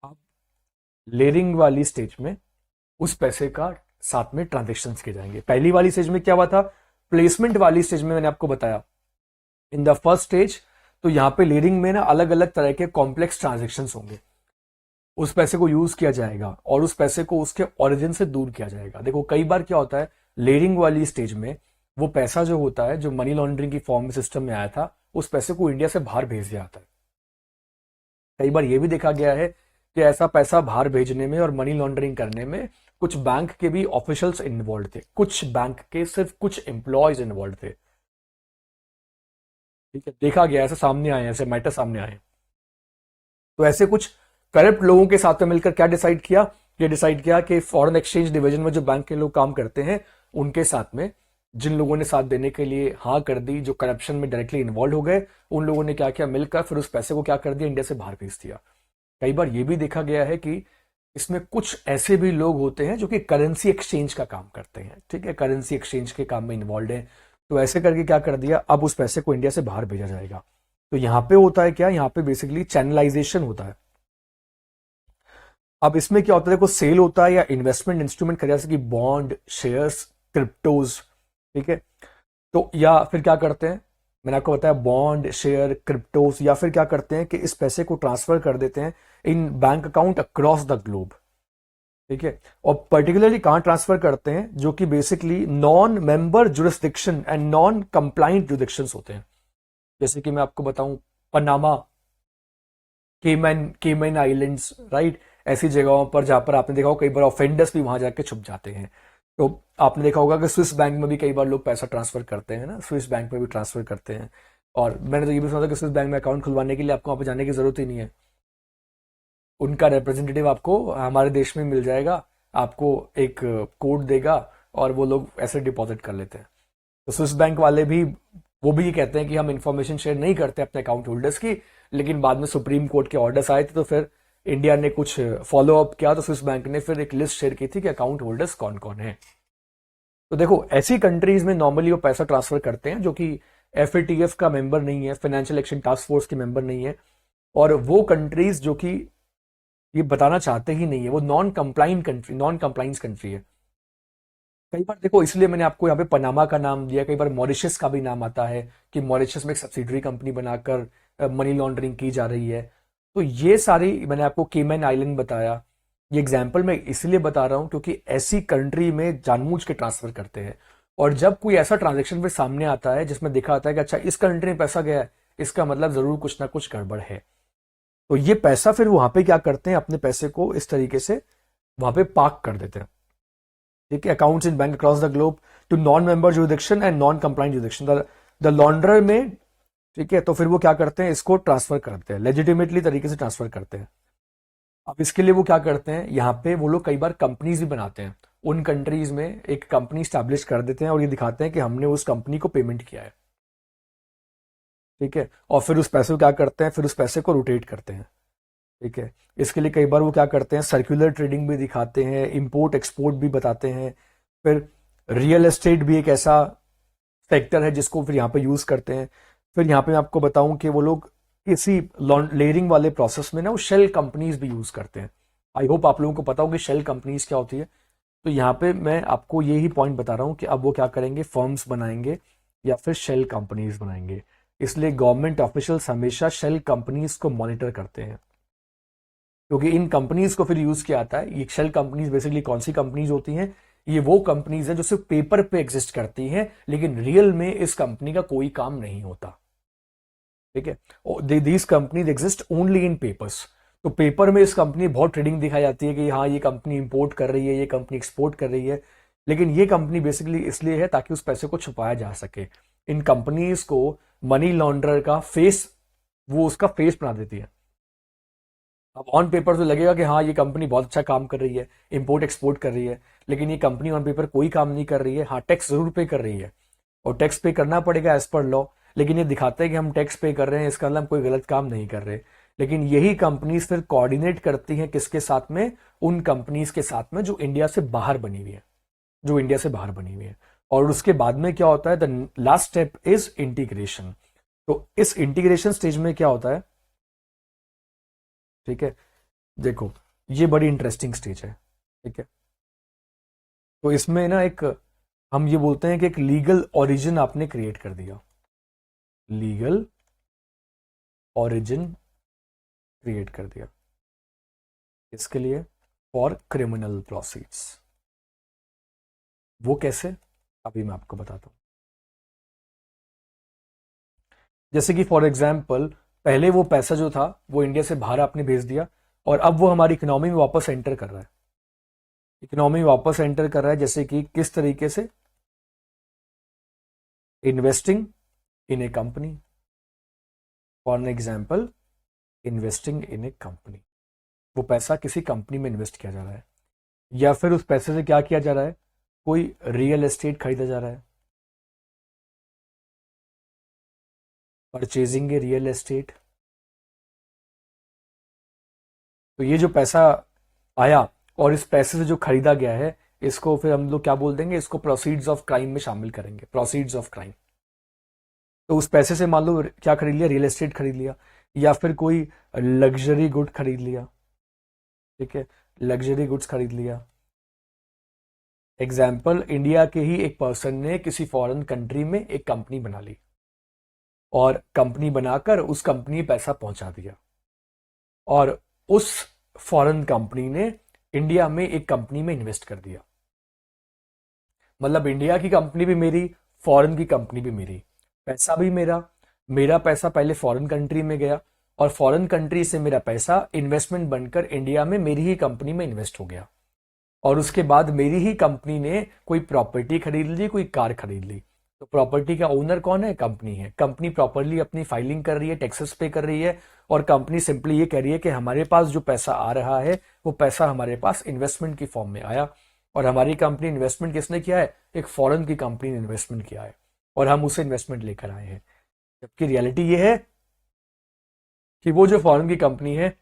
अब लेयरिंग वाली स्टेज में उस पैसे का साथ में ट्रांजेक्शन्स किए जाएंगे। पहली वाली स्टेज में क्या हुआ था, प्लेसमेंट वाली स्टेज में मैंने आपको बताया इन द फर्स्ट स्टेज, तो यहां पे लेयरिंग में ना अलग अलग तरह के कॉम्प्लेक्स ट्रांजेक्शन्स होंगे, उस पैसे को यूज किया जाएगा और उस पैसे को उसके ओरिजिन से दूर किया जाएगा। देखो कई बार क्या होता है, लेयरिंग वाली स्टेज में वो पैसा जो होता है, जो मनी लॉन्ड्रिंग की फॉर्म में सिस्टम में आया था, उस पैसे को इंडिया से बाहर भेज दिया जाता है। कई बार ये भी देखा गया है कि ऐसा पैसा बाहर भेजने में और मनी लॉन्ड्रिंग करने में कुछ बैंक के भी ऑफिशियल्स इन्वॉल्व थे, कुछ बैंक के सिर्फ कुछ एम्प्लॉयज इन्वॉल्व थे। ठीक है, देखा गया, ऐसे सामने आए, ऐसे मैटर सामने आए। तो ऐसे कुछ करप्ट लोगों के साथ में मिलकर क्या डिसाइड किया, ये डिसाइड किया कि फॉरेन एक्सचेंज डिवीजन में जो बैंक के लोग काम करते हैं उनके साथ में जिन लोगों ने साथ देने के लिए हाँ कर दी, जो करप्शन में डायरेक्टली इन्वॉल्व हो गए, उन लोगों ने क्या किया, मिलकर फिर उस पैसे को क्या कर दिया, इंडिया से बाहर भेज दिया। कई बार यह भी देखा गया है कि इसमें कुछ ऐसे भी लोग होते हैं जो कि करेंसी एक्सचेंज का काम करते हैं। ठीक है, करेंसी एक्सचेंज के काम में इन्वॉल्व है, तो ऐसे करके क्या कर दिया, अब उस पैसे को इंडिया से बाहर भेजा जाएगा। तो यहां पे होता है क्या, यहां पे बेसिकली चैनलाइजेशन होता है। अब इसमें क्या होता है, देखो सेल होता है या इन्वेस्टमेंट इंस्ट्रूमेंट खरीदा, जैसे कि बॉन्ड, शेयर्स, क्रिप्टोज। ठीक है, तो या फिर क्या करते हैं, मैंने आपको बताया बॉन्ड, शेयर, क्रिप्टोज, या फिर क्या करते हैं कि इस पैसे को ट्रांसफर कर देते हैं in bank account across the globe. ठीक है, और पर्टिकुलरली कहां ट्रांसफर करते हैं, जो कि basically non member jurisdiction and non compliant jurisdictions होते हैं। जैसे कि मैं आपको बताऊं, पनामा, केमैन आइलैंड्स, राइट, ऐसी जगहों पर जहां पर आपने देखा होगा कई बार ऑफेंडर्स भी वहां जाके छुप जाते हैं। तो आपने देखा होगा कि स्विस बैंक में भी कई बार लोग पैसा ट्रांसफर करते हैं ना, स्विस बैंक में भी ट्रांसफर करते हैं। और मैंने तो ये भी सुना था कि स्विस बैंक में अकाउंट खुलवाने के लिए आपको वहां पर जाने की जरूरत ही नहीं है, उनका रिप्रेजेंटेटिव आपको हमारे देश में मिल जाएगा, आपको एक कोड देगा और वो लोग ऐसे डिपॉजिट कर लेते हैं। तो स्विस बैंक वाले भी वो भी ये कहते हैं कि हम इंफॉर्मेशन शेयर नहीं करते अपने अकाउंट होल्डर्स की, लेकिन बाद में सुप्रीम कोर्ट के ऑर्डर्स आए थे तो फिर इंडिया ने कुछ फॉलो अप किया, तो स्विस बैंक ने फिर एक लिस्ट शेयर की थी कि अकाउंट होल्डर्स कौन कौन है। तो देखो ऐसी कंट्रीज में नॉर्मली वो पैसा ट्रांसफर करते हैं जो कि FATF का मेंबर नहीं है, फाइनेंशियल एक्शन टास्क फोर्स के मेंबर नहीं है, और वो कंट्रीज जो कि ये बताना चाहते ही नहीं है, वो नॉन कंप्लाइंस कंट्री है। कई बार देखो, इसलिए मैंने आपको यहाँ पे पनामा का नाम दिया, कई बार मॉरिशस का भी नाम आता है कि मॉरिशस में एक सब्सिडरी कंपनी बनाकर मनी लॉन्ड्रिंग की जा रही है। तो ये सारी मैंने आपको केमैन आइलैंड बताया, ये एग्जाम्पल मैं इसलिए बता रहा हूं क्योंकि ऐसी कंट्री में जानबूझ के ट्रांसफर करते हैं, और जब कोई ऐसा ट्रांजेक्शन फिर सामने आता है जिसमें दिखा आता है कि अच्छा इस कंट्री में पैसा गया है, इसका मतलब जरूर कुछ ना कुछ गड़बड़ है। तो ये पैसा फिर वहां पे क्या करते हैं, अपने पैसे को इस तरीके से वहां पे पार्क कर देते हैं। ठीक है, accounts in bank across the globe to non member jurisdiction and non compliant jurisdiction, the launderer में। ठीक है, तो फिर वो क्या करते हैं, इसको ट्रांसफर करते हैं, लेजिटिमेटली तरीके से ट्रांसफर करते हैं। अब इसके लिए वो क्या करते हैं, यहाँ पे वो लोग कई बार कंपनीज भी बनाते हैं, उन कंट्रीज में एक कंपनी स्टैब्लिश कर देते हैं और ये दिखाते हैं कि हमने उस कंपनी को पेमेंट किया है। ठीक है, और फिर उस पैसे को क्या करते हैं, फिर उस पैसे को रोटेट करते हैं। ठीक है, इसके लिए कई बार वो क्या करते हैं, सर्कुलर ट्रेडिंग भी दिखाते हैं, इंपोर्ट एक्सपोर्ट भी बताते हैं। फिर रियल एस्टेट भी एक ऐसा सेक्टर है जिसको फिर यहाँ पे यूज करते हैं। फिर यहाँ पे मैं आपको बताऊं कि वो लोग इसी लेयरिंग वाले प्रोसेस में ना वो शेल कंपनीज भी यूज करते हैं। आई होप आप लोगों को पता हो कि शेल कंपनीज क्या होती है। तो यहाँ पे मैं आपको यही पॉइंट बता रहा हूँ कि अब वो क्या करेंगे, फर्म्स बनाएंगे या फिर शेल कंपनीज बनाएंगे। इसलिए गवर्नमेंट ऑफिशियल्स हमेशा शेल कंपनीज को मॉनिटर करते हैं, क्योंकि इन कंपनीज को फिर यूज किया आता है। ये शेल कंपनीज बेसिकली कौन सी कंपनीज होती हैं, ये वो कंपनीज हैं जो सिर्फ पेपर पे एग्जिस्ट करती हैं, लेकिन रियल में इस कंपनी का कोई काम नहीं होता। ठीक है, these companies exist only in papers. तो पेपर में इस कंपनी बहुत ट्रेडिंग दिखाई जाती है कि हाँ ये कंपनी इंपोर्ट कर रही है, ये कंपनी एक्सपोर्ट कर रही है, लेकिन ये कंपनी बेसिकली इसलिए है ताकि उस पैसे को छुपाया जा सके। इन कंपनीज को मनी लॉन्ड्रर का फेस, वो उसका फेस बना देती है। अब ऑन पेपर तो लगेगा कि हाँ ये कंपनी बहुत अच्छा काम कर रही है, इंपोर्ट एक्सपोर्ट कर रही है, लेकिन ये कंपनी ऑन पेपर कोई काम नहीं कर रही है। हाँ टैक्स जरूर पे कर रही है और टैक्स पे करना पड़ेगा एज पर लॉ, लेकिन ये दिखाते हैं कि हम टैक्स पे कर रहे हैं, इसका मतलब हम कोई गलत काम नहीं कर रहे। लेकिन यही कंपनीज फिर कोऑर्डिनेट करती हैं किसके साथ में, उन कंपनीज के साथ में जो इंडिया से बाहर बनी हुई है, जो इंडिया से बाहर बनी हुई है। और उसके बाद में क्या होता है, the last step is integration. तो इस इंटीग्रेशन स्टेज में क्या होता है, ठीक है, देखो ये बड़ी इंटरेस्टिंग स्टेज है। ठीक है, तो इसमें ना एक, हम ये बोलते हैं कि एक लीगल ओरिजिन आपने क्रिएट कर दिया, लीगल ओरिजिन क्रिएट कर दिया। इसके लिए फॉर क्रिमिनल प्रोसीड्स। वो कैसे, अभी मैं आपको बताता हूं। जैसे कि फॉर एग्जाम्पल पहले वो पैसा जो था वो इंडिया से बाहर आपने भेज दिया, और अब वो हमारी इकोनॉमी में वापस एंटर कर रहा है। इकोनॉमी में वापस एंटर कर रहा है जैसे कि किस तरीके से, investing in A company. For an example, investing in A company, वो पैसा किसी कंपनी में इन्वेस्ट किया जा रहा है, या फिर उस पैसे से क्या किया जा रहा है, कोई रियल एस्टेट खरीदा जा रहा है, परचेजिंग ए रियल एस्टेट। तो ये जो पैसा आया और इस पैसे से जो खरीदा गया है, इसको फिर हम लोग क्या बोल देंगे, इसको प्रोसीड्स ऑफ क्राइम में शामिल करेंगे, प्रोसीड्स ऑफ क्राइम। तो उस पैसे से मान लो क्या खरीद लिया, रियल एस्टेट खरीद लिया, या फिर कोई लग्जरी गुड खरीद लिया। ठीक है, लग्जरी गुड्स खरीद लिया। एग्जाम्पल, इंडिया के ही एक पर्सन ने किसी फॉरेन कंट्री में एक कंपनी बना ली और कंपनी बनाकर उस कंपनी में पैसा पहुंचा दिया, और उस फॉरेन कंपनी ने इंडिया में एक कंपनी में इन्वेस्ट कर दिया। मतलब इंडिया की कंपनी भी मेरी, फॉरेन की कंपनी भी मेरी, पैसा भी मेरा। मेरा पैसा पहले फॉरेन कंट्री में गया और फॉरेन कंट्री से मेरा पैसा इन्वेस्टमेंट बनकर इंडिया में मेरी ही कंपनी में इन्वेस्ट हो गया, और उसके बाद मेरी ही कंपनी ने कोई प्रॉपर्टी खरीद ली, कोई कार खरीद ली। तो प्रॉपर्टी का ओनर कौन है, कंपनी है। कंपनी प्रॉपरली अपनी फाइलिंग कर रही है, टैक्सेस पे कर रही है, और कंपनी सिंपली ये कह रही है कि हमारे पास जो पैसा आ रहा है वो पैसा हमारे पास इन्वेस्टमेंट की फॉर्म में आया, और हमारी कंपनी इन्वेस्टमेंट किसने किया है, एक फॉरेन की कंपनी ने इन्वेस्टमेंट किया है, और हम उसे इन्वेस्टमेंट लेकर आए हैं। जबकि रियलिटी ये है कि वो जो फॉरेन की कंपनी है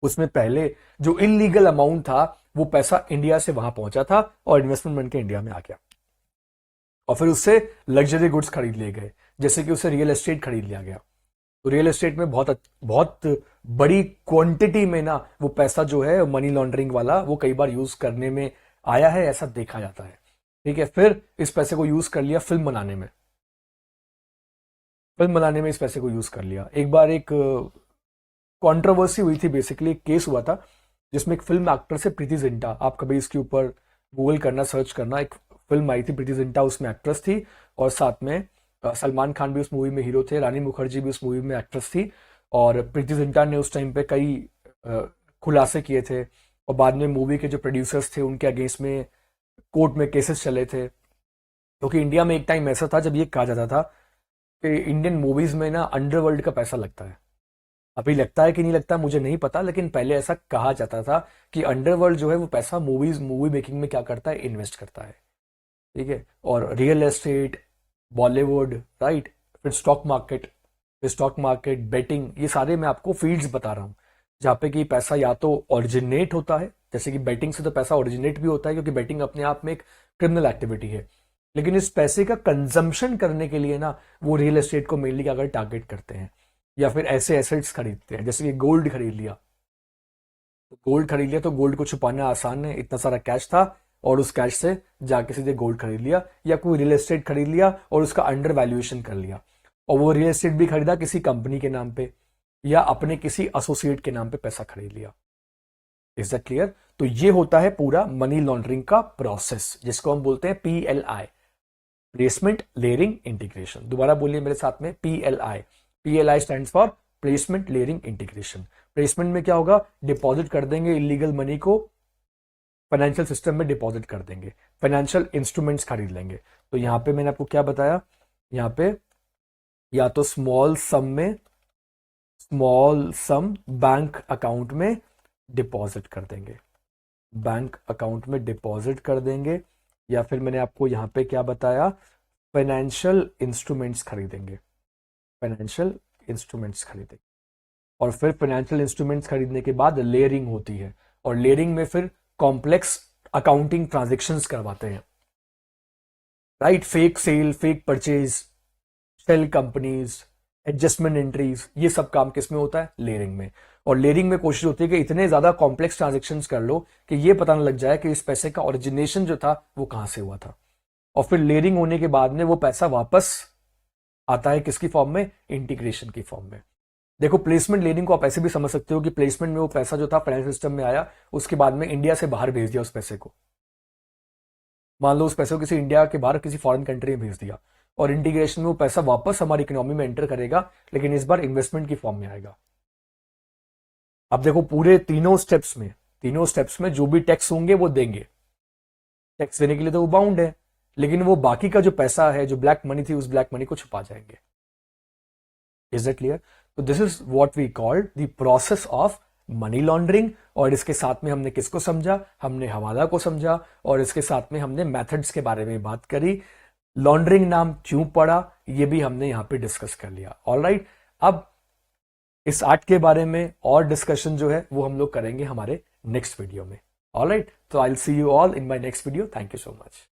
उसमें पहले जो इलीगल अमाउंट था वो पैसा इंडिया से वहां पहुंचा था और इन्वेस्टमेंट बनकर इंडिया में आ गया, और फिर उससे लग्जरी गुड्स खरीद लिए गए, जैसे कि उससे रियल एस्टेट खरीद लिया गया। तो रियल एस्टेट में बहुत बहुत बड़ी क्वांटिटी में ना वो पैसा जो है मनी लॉन्ड्रिंग वाला वो कई बार यूज करने में आया है, ऐसा देखा जाता है। ठीक है, फिर इस पैसे को यूज कर लिया फिल्म बनाने में, फिल्म बनाने में इस पैसे को यूज कर लिया। एक बार एक कंट्रोवर्सी हुई थी, बेसिकली एक केस हुआ था जिसमें एक फिल्म एक्टर से प्रीति जिंटा, आप कभी इसके ऊपर गूगल करना, सर्च करना, एक फिल्म आई थी प्रीति जिंटा, उसमें एक्ट्रेस थी, और साथ में सलमान खान भी उस मूवी में हीरो थे, रानी मुखर्जी भी उस मूवी में एक्ट्रेस थी। और प्रीति जिंटा ने उस टाइम पे कई खुलासे किए थे, और बाद में मूवी के जो प्रोड्यूसर्स थे उनके अगेंस्ट में कोर्ट में केसेस चले थे। क्योंकि इंडिया में एक टाइम ऐसा था जब ये कहा जाता था कि इंडियन मूवीज में ना अंडरवर्ल्ड का पैसा लगता है। अभी लगता है कि नहीं लगता मुझे नहीं पता, लेकिन पहले ऐसा कहा जाता था कि अंडरवर्ल्ड जो है वो पैसा मूवी मेकिंग में क्या करता है, इन्वेस्ट करता है। ठीक है, और रियल एस्टेट, बॉलीवुड, राइट, फिर stock market, stock market, betting, ये सारे मैं आपको फील्ड्स बता रहा हूं जहां पे कि पैसा या तो ओरिजिनेट होता है, जैसे कि बेटिंग से तो पैसा ओरिजिनेट भी होता है क्योंकि बेटिंग अपने आप में एक क्रिमिनल एक्टिविटी है, लेकिन इस पैसे का कंजम्पशन करने के लिए ना वो रियल एस्टेट को मेनली अगर टारगेट करते हैं या फिर ऐसे एसेट्स खरीदते हैं, जैसे कि गोल्ड खरीद लिया। तो गोल्ड खरीद लिया तो गोल्ड को छुपाना आसान है, इतना सारा कैश था और उस कैश से जाके सीधे गोल्ड खरीद लिया, या कोई रियल एस्टेट खरीद लिया और उसका अंडर वैल्यूएशन कर लिया, और वो रियल एस्टेट भी खरीदा किसी कंपनी के नाम पे या अपने किसी एसोसिएट के नाम पे पैसा खरीद लिया। Is that clear? तो ये होता है पूरा मनी लॉन्ड्रिंग का प्रोसेस, जिसको हम बोलते हैं PLI, प्लेसमेंट लेयरिंग इंटीग्रेशन। दोबारा बोलिए मेरे साथ में, PLI। PLI stands for placement layering integration. Placement में क्या होगा, डिपॉजिट कर देंगे इलीगल मनी को, फाइनेंशियल सिस्टम में डिपॉजिट कर देंगे, फाइनेंशियल इंस्ट्रूमेंट्स खरीद लेंगे। तो यहां पे मैंने आपको क्या बताया, यहां पे या तो स्मॉल सम बैंक अकाउंट में डिपॉजिट कर देंगे, बैंक अकाउंट में डिपॉजिट कर देंगे, या फिर मैंने आपको यहां पे क्या बताया, फाइनेंशियल इंस्ट्रूमेंट्स खरीदेंगे, फाइनेंशियल इंस्ट्रूमेंट्स खरीदेंगे। और फिर फाइनेंशियल इंस्ट्रूमेंट्स खरीदने के बाद लेयरिंग होती है, और लेयरिंग में फिर कॉम्प्लेक्स अकाउंटिंग ट्रांजेक्शन्स करवाते हैं, right? Fake sale, fake purchase, shell companies, adjustment entries, ये सब काम किसमें होता है, लेयरिंग में। और लेयरिंग में कोशिश होती है कि इतने ज्यादा कॉम्प्लेक्स ट्रांजेक्शन्स कर लो कि ये पता न लग जाए कि इस पैसे का ओरिजिनेशन जो था वो कहां से हुआ था, और फिर लेयरिंग होने के बाद में वो पैसा वापस आता है किसकी फॉर्म में, इंटीग्रेशन की फॉर्म में। देखो, प्लेसमेंट लेयरिंग को आप ऐसे भी समझ सकते हो कि प्लेसमेंट में वो पैसा जो था फाइनेंशियल सिस्टम में आया, उसके बाद में इंडिया से बाहर भेज दिया उस पैसे को, मान लो उस पैसे को किसी इंडिया के बाहर किसी फॉरेन कंट्री में भेज दिया, और इंटीग्रेशन में वो पैसा वापस हमारी इकोनॉमी में एंटर करेगा, लेकिन इस बार इन्वेस्टमेंट की फॉर्म में आएगा। अब देखो, पूरे तीनों स्टेप्स में जो भी टैक्स होंगे वो देंगे, टैक्स देने के लिए तो वो बाउंड है, लेकिन वो बाकी का जो पैसा है, जो ब्लैक मनी थी, उस ब्लैक मनी को छुपा जाएंगे। Is that clear? तो this is what we called the process of money laundering. और इसके साथ में हमने किसको समझा, हमने हवाला को समझा, और इसके साथ में हमने मेथड्स के बारे में बात करी, लॉन्ड्रिंग नाम क्यों पड़ा ये भी हमने यहां पे डिस्कस कर लिया। ऑलराइट, अब इस आर्ट के बारे में और डिस्कशन जो है वो हम लोग करेंगे हमारे नेक्स्ट वीडियो में। ऑलराइट, तो I will see you all in my next video. Thank you so much.